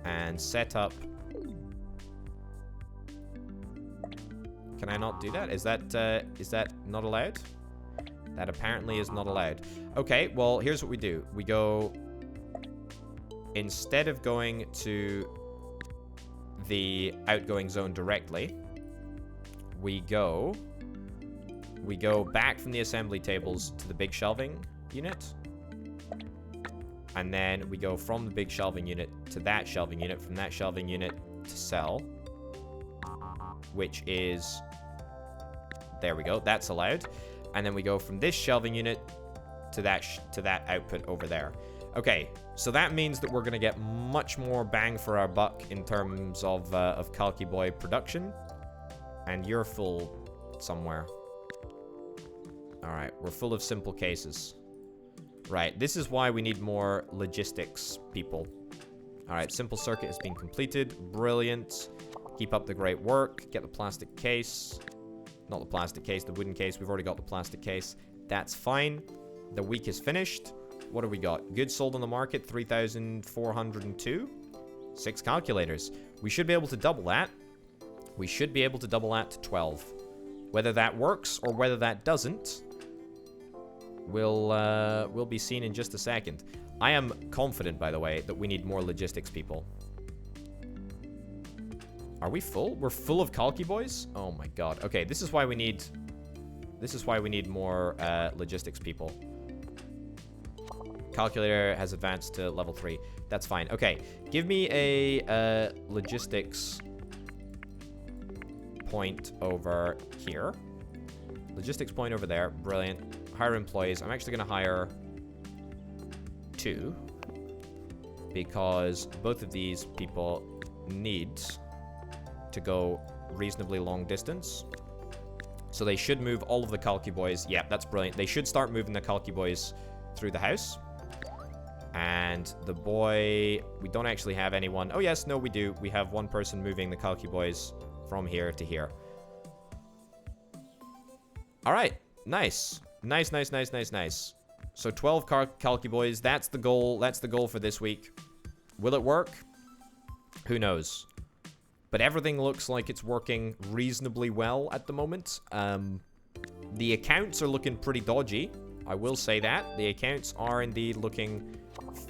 And set up. Can I not do that? Is that not allowed? That apparently is not allowed. Okay, well, here's what we do. We go... Instead of going to the outgoing zone directly, we go back from the assembly tables to the big shelving unit. And then we go from the big shelving unit to that shelving unit, from that shelving unit to sell, which is, there we go, that's allowed. And then we go from this shelving unit to that output over there. Okay, so that means that we're going to get much more bang for our buck in terms of Kalki Boy production. And you're full somewhere. Alright, we're full of simple cases. Right, this is why we need more logistics people. Alright, simple circuit has been completed. Brilliant. Keep up the great work. Get the plastic case. Not the plastic case, the wooden case. We've already got the plastic case. That's fine. The week is finished. What have we got? Goods sold on the market, 3,402. 6 calculators. We should be able to double that. We should be able to double that to 12. Whether that works or whether that doesn't, will be seen in just a second. I am confident, by the way, that we need more logistics people. Are we full? We're full of Kalki boys? Oh my god. Okay, this is why we need more logistics people. Calculator has advanced to level 3. That's fine. Okay, give me a logistics point over here. Logistics point over there. Brilliant. Hire employees. I'm actually going to hire 2 because both of these people need to go reasonably long distance. So they should move all of the Kalki boys. Yeah, that's brilliant. They should start moving the Kalki boys through the house. And the boy, we don't actually have anyone. Oh yes, no, we do. We have one person moving the Kalki boys from here to here. All right, nice. Nice. So 12 Kalki boys, that's the goal. That's the goal for this week. Will it work? Who knows? But everything looks like it's working reasonably well at the moment. The accounts are looking pretty dodgy. I will say that. The accounts are indeed looking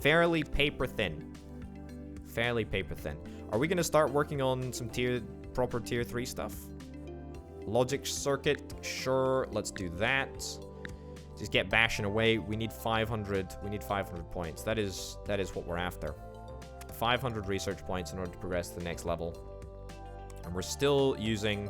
fairly paper thin. Fairly paper thin. Are we going to start working on some proper tier 3 stuff? Logic circuit, sure. Let's do that. Just get bashing away. We need 500. We need 500 points. That is what we're after. 500 research points in order to progress to the next level. And we're still using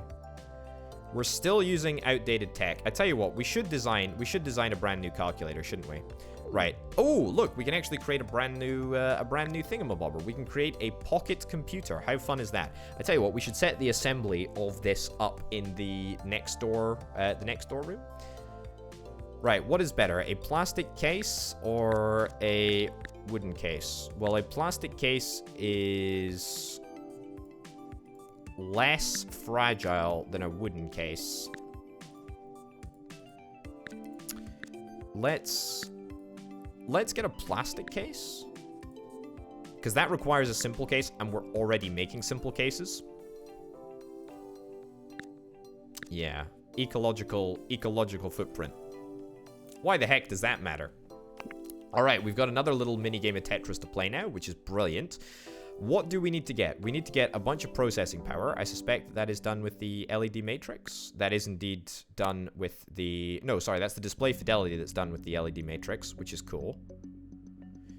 outdated tech. I tell you what, we should design a brand new calculator, shouldn't we? Right. Oh, look, we can actually create a brand new thingamabobber. We can create a pocket computer. How fun is that? I tell you what, we should set the assembly of this up in the next door room. Right, what is better, a plastic case or a wooden case? Well, a plastic case is less fragile than a wooden case. Let's get a plastic case, because that requires a simple case, and we're already making simple cases. Yeah, ecological footprint. Why the heck does that matter? All right, we've got another little mini game of Tetris to play now, which is brilliant. What do we need to get? We need to get a bunch of processing power. I suspect that is done with the LED matrix. That is indeed done with the... No, sorry, that's the display fidelity that's done with the LED matrix, which is cool.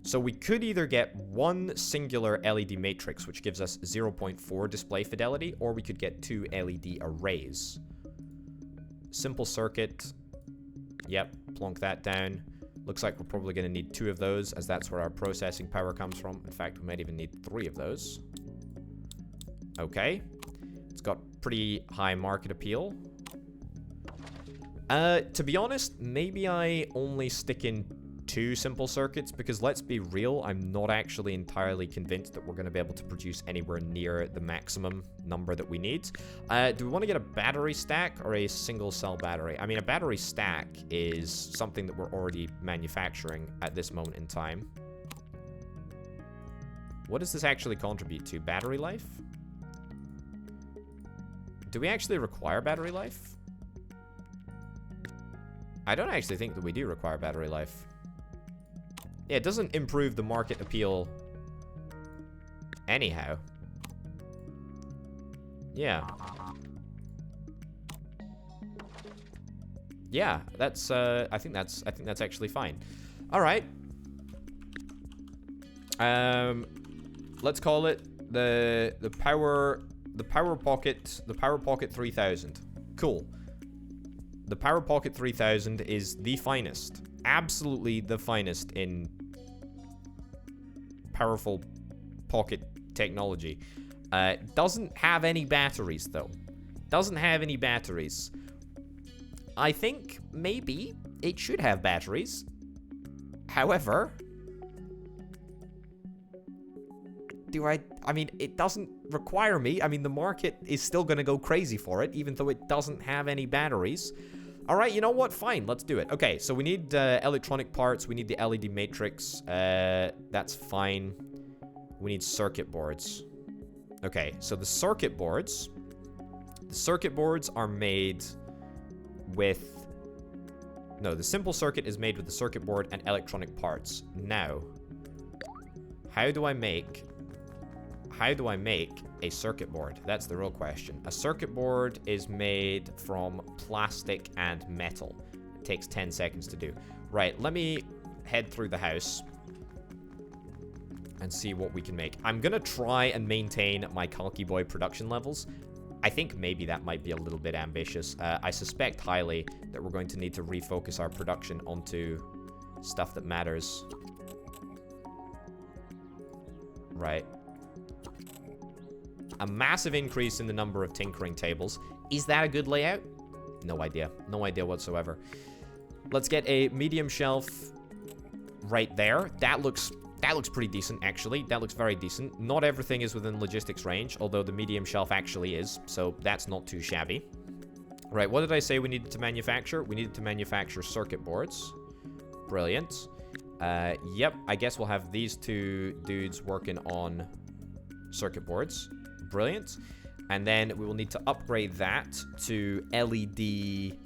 So we could either get one singular LED matrix, which gives us 0.4 display fidelity, or we could get 2 LED arrays. Simple circuit. Yep, plonk that down. Looks like we're probably going to need 2 of those, as that's where our processing power comes from. In fact, we might even need 3 of those. Okay. It's got pretty high market appeal. To be honest, maybe I only stick in 2 simple circuits, because let's be real, I'm not actually entirely convinced that we're going to be able to produce anywhere near the maximum number that we need. Do we want to get a battery stack or a single cell battery? I mean, a battery stack is something that we're already manufacturing at this moment in time. What does this actually contribute to? Battery life? Do we actually require battery life? I don't actually think that we do require battery life. Yeah, it doesn't improve the market appeal anyhow. Yeah. Yeah, that's I think that's actually fine. All right. Let's call it the power pocket 3000. Cool. The Power Pocket 3000 is the finest. Absolutely the finest in powerful pocket technology. Doesn't have any batteries, though. Doesn't have any batteries. I think maybe it should have batteries. However, I mean, it doesn't require me. I mean, the market is still going to go crazy for it, even though it doesn't have any batteries. All right, you know what? Fine, let's do it. Okay, so we need electronic parts. We need the LED matrix. That's fine. We need circuit boards. Okay, so the circuit boards are made with... No, the simple circuit is made with the circuit board and electronic parts. Now, how do I make a circuit board? That's the real question. A circuit board is made from plastic and metal. It takes 10 seconds to do. Right, let me head through the house and see what we can make. I'm gonna try and maintain my Kalki Boy production levels. I think maybe that might be a little bit ambitious. I suspect highly that we're going to need to refocus our production onto stuff that matters. Right. A massive increase in the number of tinkering tables. Is that a good layout? No idea. No idea whatsoever. Let's get a medium shelf right there. That looks pretty decent, actually. That looks very decent. Not everything is within logistics range, although the medium shelf actually is, so that's not too shabby. Right, what did I say we needed to manufacture? We needed to manufacture circuit boards. Brilliant. Yep, I guess we'll have these 2 dudes working on circuit boards. Brilliant. And then we will need to upgrade that to LED...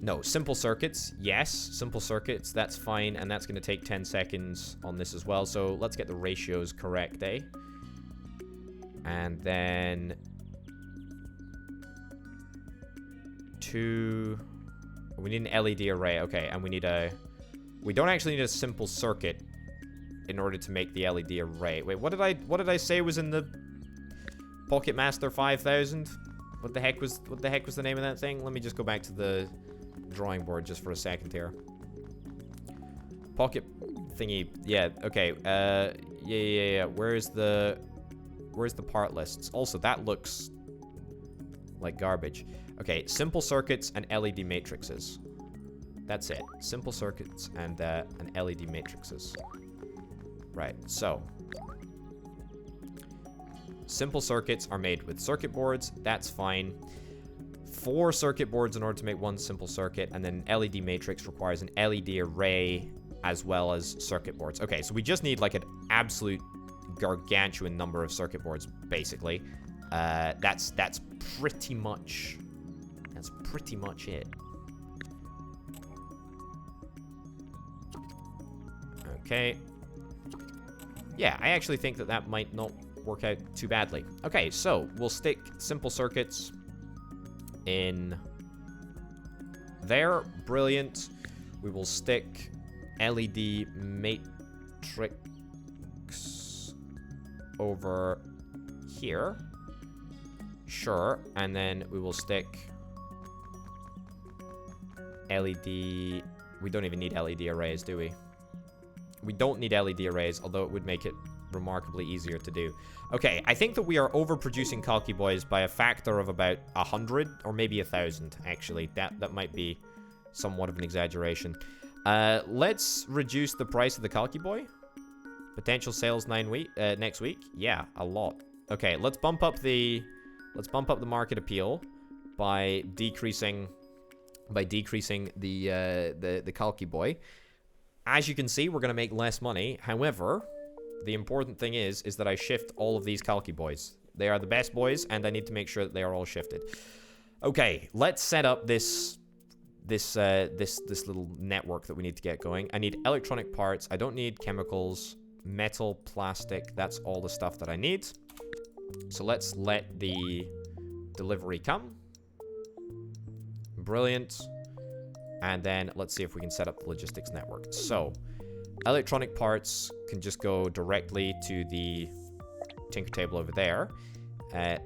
No, simple circuits. Yes, simple circuits. That's fine. And that's going to take 10 seconds on this as well. So let's get the ratios correct, eh? And then... 2... We need an LED array. Okay, and we need a... We don't actually need a simple circuit in order to make the LED array. Wait, what did I say was in the Pocket Master 5000? What the heck was the name of that thing? Let me just go back to the drawing board just for a second here. Pocket thingy. Yeah, okay. Yeah. Where's the part lists? Also, that looks like garbage. Okay, simple circuits and LED matrices. That's it. Simple circuits and LED matrices. Right, so simple circuits are made with circuit boards. That's fine. 4 circuit boards in order to make one simple circuit, and then LED matrix requires an LED array as well as circuit boards. Okay, so we just need like an absolute gargantuan number of circuit boards, basically. That's pretty much it. Okay. Yeah, I actually think that that might not work out too badly. Okay, so we'll stick simple circuits in there. Brilliant. We will stick LED matrix over here. Sure. And then we will stick LED. We don't even need LED arrays, do we? We don't need LED arrays, although it would make it remarkably easier to do. Okay, I think that we are overproducing Kalki Boys by a factor of about 100 or maybe 1,000, actually. That might be somewhat of an exaggeration. Let's reduce the price of the Kalki Boy. Potential sales next week. Yeah, a lot. Okay, let's bump up the market appeal by decreasing the Kalki Boy. As you can see, we're going to make less money. However, the important thing is that I shift all of these Kalki Boys. They are the best boys, and I need to make sure that they are all shifted. Okay, let's set up this little network that we need to get going. I need electronic parts. I don't need chemicals, metal, plastic. That's all the stuff that I need. So let's let the delivery come. Brilliant. And then let's see if we can set up the logistics network. So electronic parts can just go directly to the tinker table over there. That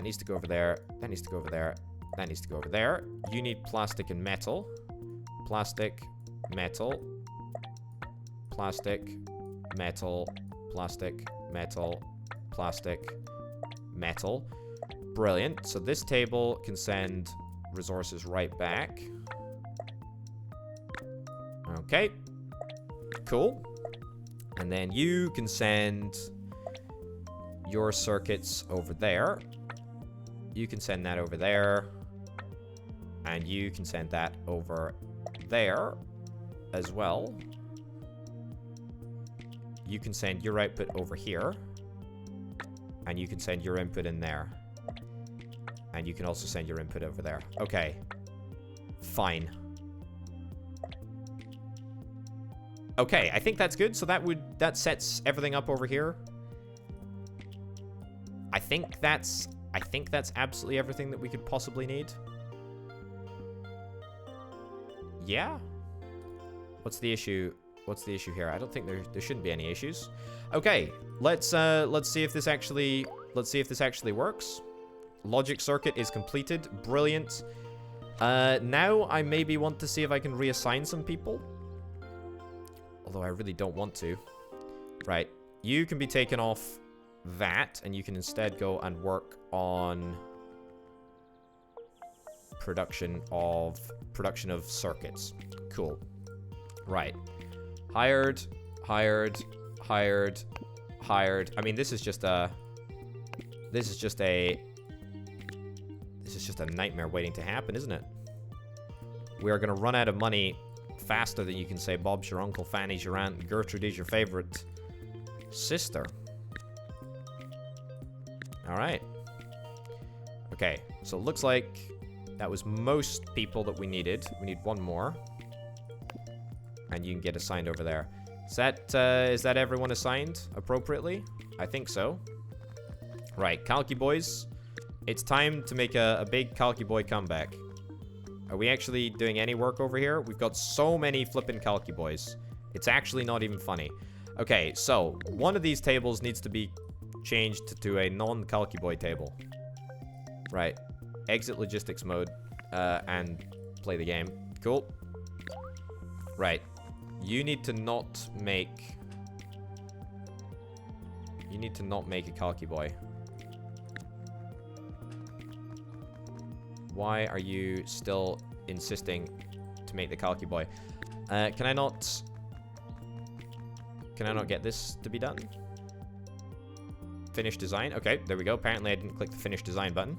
needs to go over there. That needs to go over there. That needs to go over there. You need plastic and metal. Plastic, metal. Plastic, metal. Plastic, metal. Plastic, metal. Brilliant. So this table can send resources right back. Okay. Cool. And then you can send your circuits over there. You can send that over there. And you can send that over there as well. You can send your output over here. And you can send your input in there. And you can also send your input over there. Okay. Fine. Okay, I think that's good. So that sets everything up over here. I think that's absolutely everything that we could possibly need. Yeah? What's the issue? What's the issue here? I don't think there shouldn't be any issues. Okay, let's see if this actually works. Logic circuit is completed. Brilliant. Now I maybe want to see if I can reassign some people. Although I really don't want to. Right. You can be taken off that, and you can instead go and work on production of circuits. Cool. Right. Hired. I mean, this is just a nightmare waiting to happen, isn't it? We are going to run out of money faster than you can say Bob's your uncle, Fanny's your aunt, and Gertrude is your favorite sister. Alright. Okay, so it looks like that was most people that we needed. We need one more. And you can get assigned over there. Is that everyone assigned appropriately? I think so. Right, Kalki Boys. It's time to make a big Kalki Boy comeback. Are we actually doing any work over here? We've got so many flippin' Kalki Boys. It's actually not even funny. Okay, so one of these tables needs to be changed to a non-Kalki Boy table. Right. Exit logistics mode and play the game. Cool. Right. You need to not make a Kalki Boy. Why are you still insisting to make the Kalki Boy? Can I not get this to be done? Finish design. Okay, there we go. Apparently I didn't click the finish design button.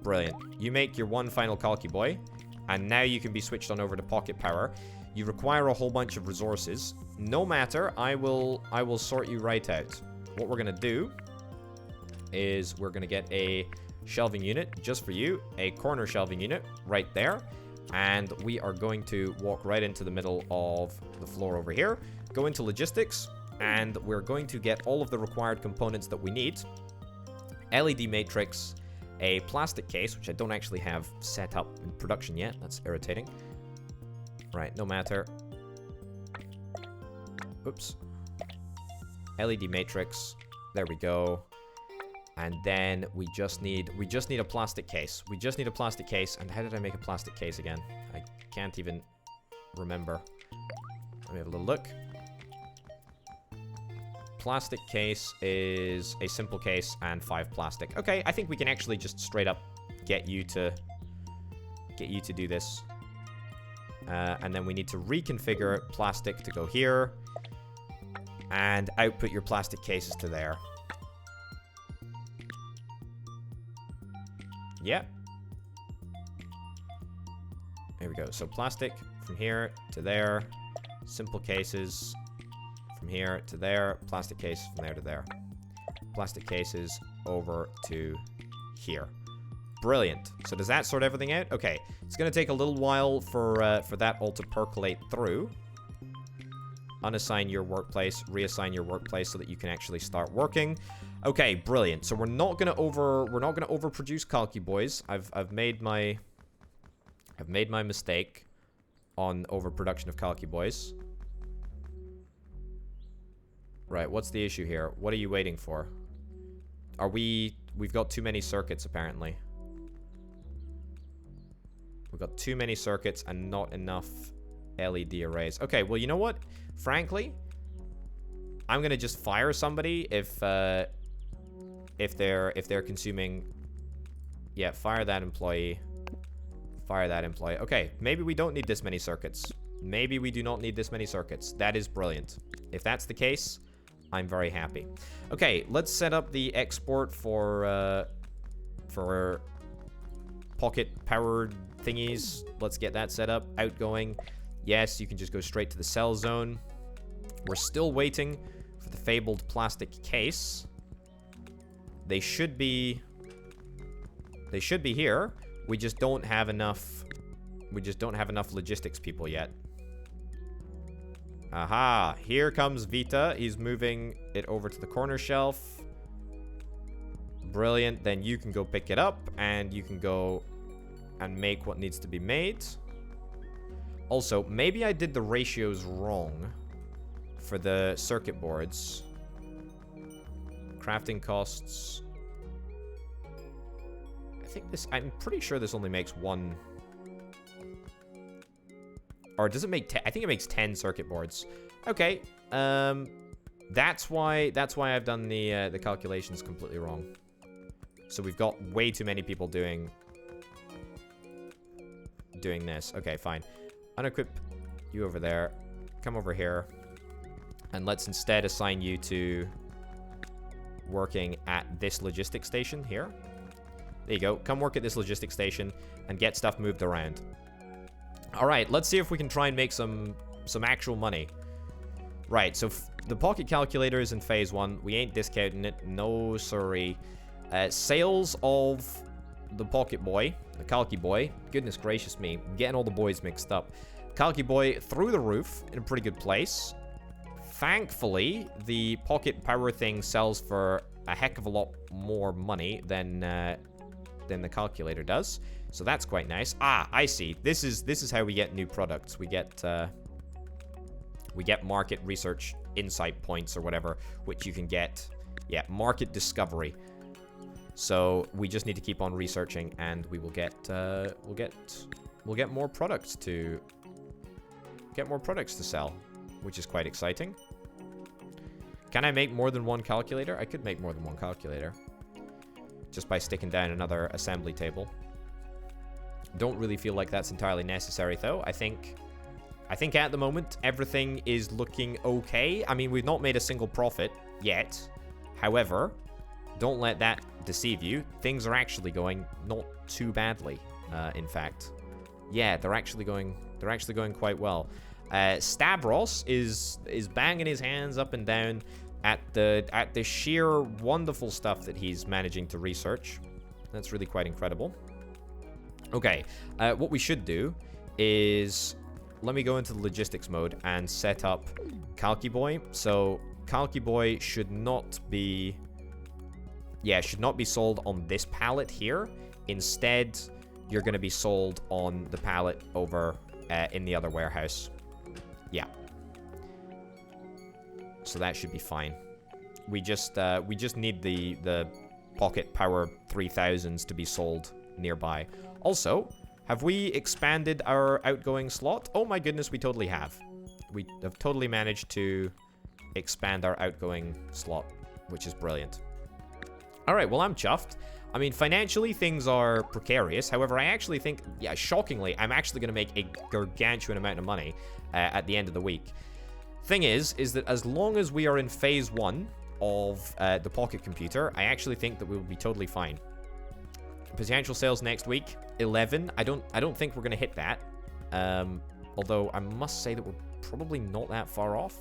Brilliant. You make your one final Kalki Boy, and now you can be switched on over to pocket power. You require a whole bunch of resources. No matter, I will sort you right out. What we're gonna do is we're gonna get a shelving unit just for you, a corner shelving unit right there, and we are going to walk right into the middle of the floor over here, go into logistics, and we're going to get all of the required components that we need. LED matrix, a plastic case, which I don't actually have set up in production yet. That's irritating. Right, no matter. Oops. LED matrix. There we go. And then we just need a plastic case. We just need a plastic case. And how did I make a plastic case again? I can't even remember. Let me have a little look. Plastic case is a simple case and 5 plastic. Okay, I think we can actually just straight up get you to do this. And then we need to reconfigure plastic to go here. And output your plastic cases to there. Yeah. There we go. So plastic from here to there. Simple cases from here to there. Plastic case from there to there. Plastic cases over to here. Brilliant. So does that sort everything out? Okay. It's going to take a little while for that all to percolate through. Unassign your workplace, reassign your workplace so that you can actually start working. Okay, brilliant. So we're not gonna overproduce Kalki boys. I've made my mistake on overproduction of Kalki boys. Right, what's the issue here? What are you waiting for? We've got too many circuits apparently. We've got too many circuits and not enough LED arrays. Okay, well, you know what? Frankly, I'm gonna just fire somebody if they're consuming. Yeah, fire that employee. Fire that employee. Okay, maybe we don't need this many circuits. Maybe we do not need this many circuits. That is brilliant. If that's the case, I'm very happy. Okay, let's set up the export for pocket powered thingies. Let's get that set up. Outgoing. Yes, you can just go straight to the cell zone. We're still waiting for the fabled plastic case. They should be here. We just don't have enough. We just don't have enough logistics people yet. Aha, here comes Vita. He's moving it over to the corner shelf. Brilliant. Then you can go pick it up and you can go and make what needs to be made. Also, maybe I did the ratios wrong for the circuit boards. Crafting costs. I'm pretty sure this only makes one. Or does it make 10? I think it makes 10 circuit boards. Okay. That's why I've done the calculations completely wrong. So we've got way too many people doing this. Okay, fine. Unequip you over there. Come over here. And let's instead assign you to working at this logistics station here. There you go. Come work at this logistics station and get stuff moved around. All right, let's see if we can try and make some actual money. Right, so the pocket calculator is in phase 1. We ain't discounting it. No, sorry. Sales of the pocket boy, the Kalki boy. Goodness gracious me. I'm getting all the boys mixed up. Kalki boy through the roof in a pretty good place. Thankfully, the pocket power thing sells for a heck of a lot more money than the calculator does. So that's quite nice. Ah, I see. This is how we get new products. We get market research insight points or whatever, which you can get. Yeah, market discovery. So we just need to keep on researching, and we will get we'll get more products to sell, which is quite exciting. Can I make more than one calculator? I could make more than one calculator just by sticking down another assembly table. Don't really feel like that's entirely necessary, though. I think at the moment everything is looking okay. I mean, we've not made a single profit yet. However, don't let that deceive you. Things are actually going not too badly. In fact, yeah, they're actually going quite well. Stavros is banging his hands up and down at the sheer wonderful stuff that he's managing to research. That's really quite incredible. Okay, what we should do is let me go into the logistics mode and set up Kalki Boy. So Kalki Boy should not be... Yeah, should not be sold on this pallet here. Instead, you're going to be sold on the pallet over in the other warehouse. Yeah. So that should be fine. We just need the Pocket Power 3000s to be sold nearby. Also, have we expanded our outgoing slot? Oh my goodness, we totally have. We have totally managed to expand our outgoing slot, which is brilliant. All right, well, I'm chuffed. I mean, financially, things are precarious. However, I actually think, yeah, shockingly, I'm actually going to make a gargantuan amount of money at the end of the week. Thing is that as long as we are in phase 1 of the Pocket Computer, I actually think that we will be totally fine. Potential sales next week, 11. I don't think we're going to hit that. Although I must say that we're probably not that far off.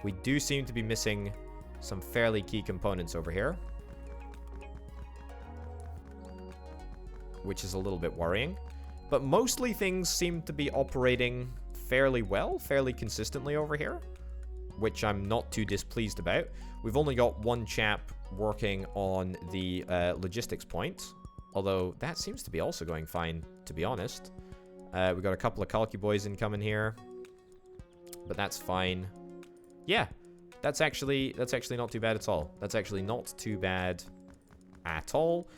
We do seem to be missing some fairly key components over here, which is a little bit worrying. But mostly things seem to be operating fairly well, fairly consistently over here, which I'm not too displeased about. We've only got one chap working on the logistics point, although that seems to be also going fine, to be honest. We've got a couple of Kalki Boys incoming here, but that's fine. Yeah, that's actually not too bad at all. That's actually not too bad at all.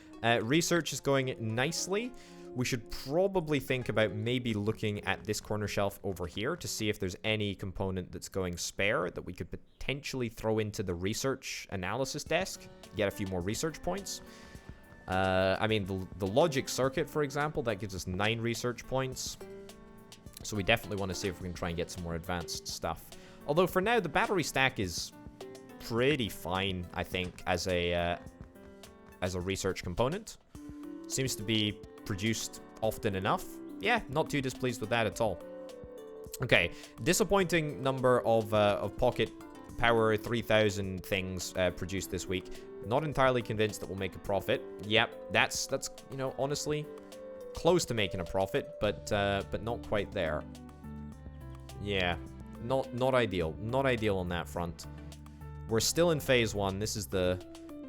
Research is going nicely. We should probably think about maybe looking at this corner shelf over here to see if there's any component that's going spare that we could potentially throw into the research analysis desk, get a few more research points. I mean, the logic circuit, for example, that gives us 9 research points. So we definitely want to see if we can try and get some more advanced stuff. Although for now, the battery stack is pretty fine, I think, as a research component. Seems to be produced often enough. Yeah, not too displeased with that at all. Okay, disappointing number of Pocket Power 3000 things produced this week. Not entirely convinced that we'll make a profit. Yep, that's you know, honestly close to making a profit, but not quite there. Yeah, not ideal. Not ideal on that front. We're still in phase 1. This is the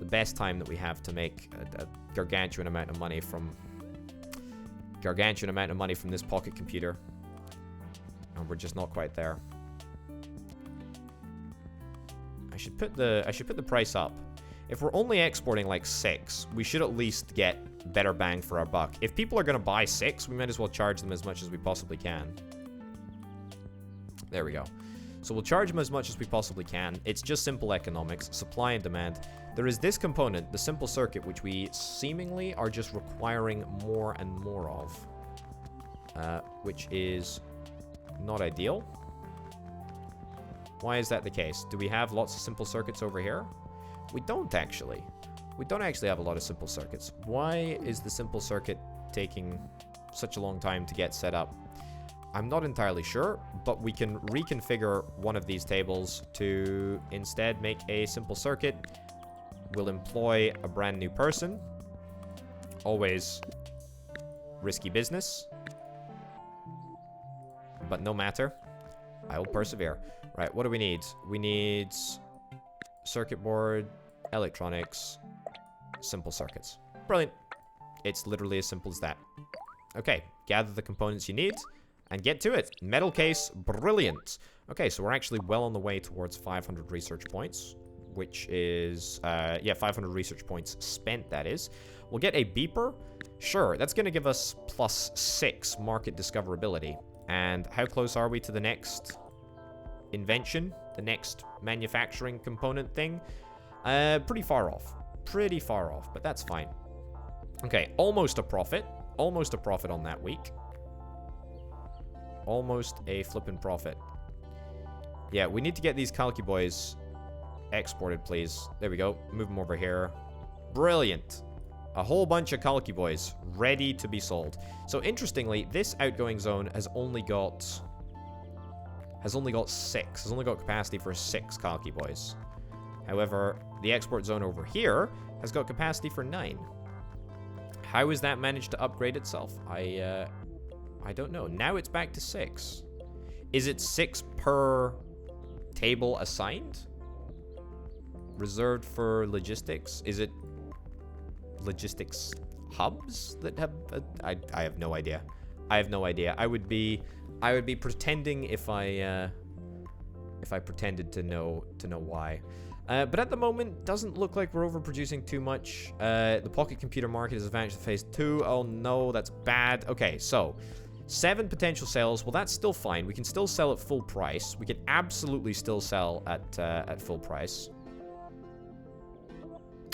best time that we have to make a gargantuan amount of money from this Pocket Computer, and we're just not quite there. I should put the price up. If we're only exporting like 6, we should at least get better bang for our buck. If people are going to buy 6, we might as well charge them as much as we possibly can. There we go. So we'll charge them as much as we possibly can. It's just simple economics, supply and demand. There is this component, the simple circuit, which we seemingly are just requiring more and more of, which is not ideal. Why is that the case? Do we have lots of simple circuits over here? We don't actually. We don't actually have a lot of simple circuits. Why is the simple circuit taking such a long time to get set up? I'm not entirely sure, but we can reconfigure one of these tables to instead make a simple circuit. We'll employ a brand new person. Always risky business, but no matter. I will persevere. Right, what do we need? We need circuit board, electronics, simple circuits. Brilliant. It's literally as simple as that. Okay, gather the components you need and get to it. Metal case, brilliant. Okay, so we're actually well on the way towards 500 research points, which is, yeah, 500 research points spent, that is. We'll get a beeper. Sure, that's going to give us +6 market discoverability. And how close are we to the next invention? The next manufacturing component thing? Pretty far off. Pretty far off, but that's fine. Okay, almost a profit. Almost a profit on that week. Almost a flippin' profit. Yeah, we need to get these Kalki Boys exported, please. There we go. Move them over here. Brilliant. A whole bunch of Kalki Boys ready to be sold. So interestingly, this outgoing zone has only got 6. Has only got capacity for 6 Kalki Boys. However, the export zone over here has got capacity for 9. How has that managed to upgrade itself? I don't know. Now it's back to 6. Is it 6 per table assigned? reserved for logistics. Is it logistics hubs that have... I have no idea. I have no idea. I would be pretending if I pretended to know why. But at the moment, doesn't look like we're overproducing too much. The pocket computer market is advanced to phase 2. Oh no, that's bad. Okay, so 7 potential sales. Well, that's still fine. We can still sell at full price. We can absolutely still sell at full price.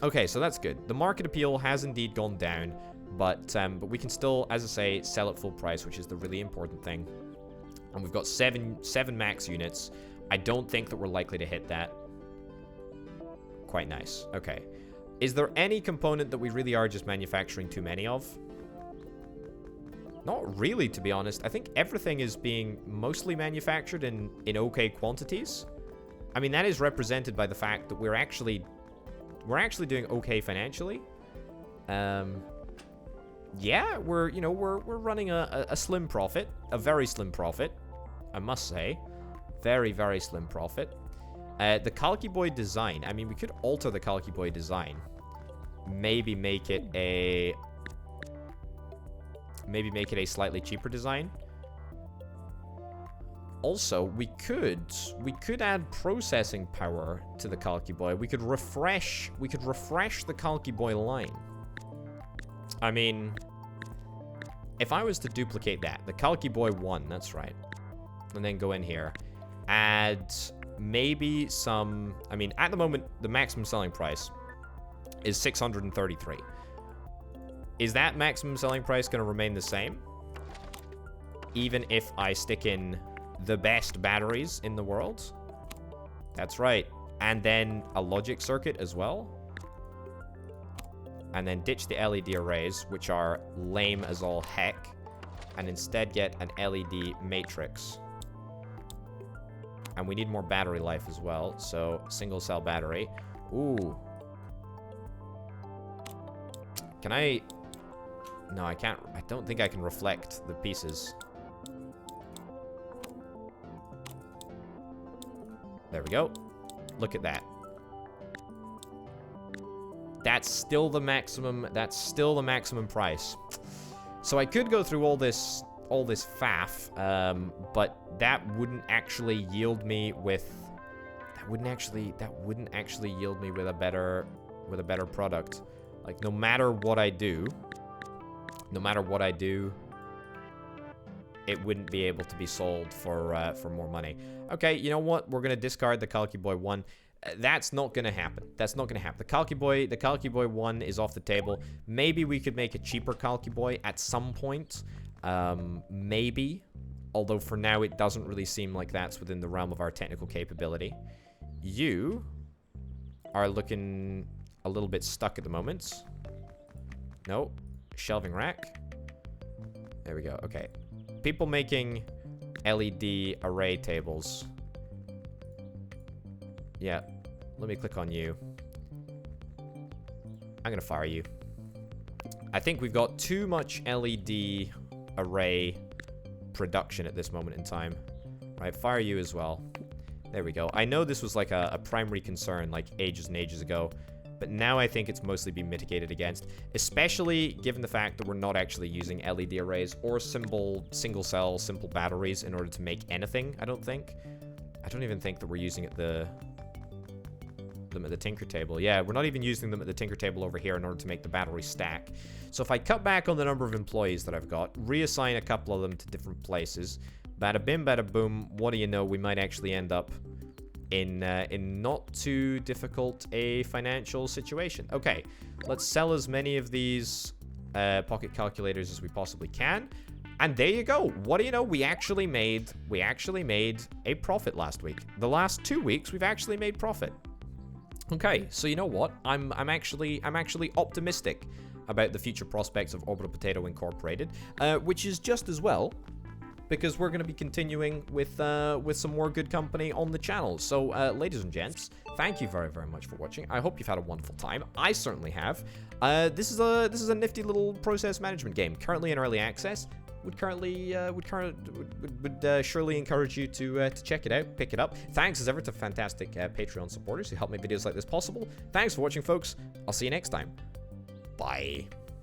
Okay, so that's good. The market appeal has indeed gone down, but we can still, as I say, sell at full price, which is the really important thing. And we've got seven max units. I don't think that we're likely to hit that. Quite nice. Okay. Is there any component that we really are just manufacturing too many of? Not really, to be honest. I think everything is being mostly manufactured in okay quantities. I mean, that is represented by the fact that we're actually doing okay financially. Yeah, we're running a slim profit, a very slim profit, I must say. Very, very slim profit. The Kalki Boy design. I mean, we could alter the Kalki Boy design. Maybe make it a slightly cheaper design. Also, we could add processing power to the Kalki Boy. We could refresh the Kalki Boy line. I mean, if I was to duplicate that, the Kalki Boy 1, that's right. And then go in here, add maybe some, I mean, at the moment, the maximum selling price is 633. Is that maximum selling price going to remain the same? Even if I stick in the best batteries in the world? That's right. And then a logic circuit as well. And then ditch the LED arrays, which are lame as all heck. And instead get an LED matrix. And we need more battery life as well. So, single cell battery. Ooh. Can I... No, I can't. I don't think I can reflect the pieces. There we go. Look at that. That's still the maximum. That's still the maximum price. So I could go through all this faff, but that wouldn't actually yield me with. That wouldn't actually yield me with a better product. Like no matter what I do, it wouldn't be able to be sold for more money. Okay, you know what? We're gonna discard the Kalki Boy 1. That's not gonna happen. That's not gonna happen. The Kalki Boy 1 is off the table. Maybe we could make a cheaper Kalki Boy at some point. Maybe. Although for now it doesn't really seem like that's within the realm of our technical capability. You are looking a little bit stuck at the moment. No. Shelving rack. There we go. Okay. People making LED array tables. Yeah. Let me click on you. I'm gonna fire you. I think we've got too much LED array production at this moment in time. Right, fire you as well. There we go. I know this was like a primary concern like ages and ages ago, but now I think it's mostly been mitigated against, especially given the fact that we're not actually using LED arrays or single cell, simple batteries in order to make anything, I don't think. I don't even think that we're using them at the tinker table. Yeah, we're not even using them at the tinker table over here in order to make the battery stack. So if I cut back on the number of employees that I've got, reassign a couple of them to different places, bada bim, bada boom, what do you know, we might actually end up in not too difficult a financial situation. Okay, let's sell as many of these pocket calculators as we possibly can. And there you go. What do you know? We actually made a profit last week. The last 2 weeks, we've actually made profit. Okay, so you know what? I'm actually optimistic about the future prospects of Orbital Potato Incorporated, which is just as well, because we're going to be continuing with some more good company on the channel. So, ladies and gents, thank you very, very much for watching. I hope you've had a wonderful time. I certainly have. This is a nifty little process management game, currently in early access. would surely encourage you to check it out, pick it up. Thanks as ever to fantastic Patreon supporters who help make videos like this possible. Thanks for watching, folks. I'll see you next time. Bye.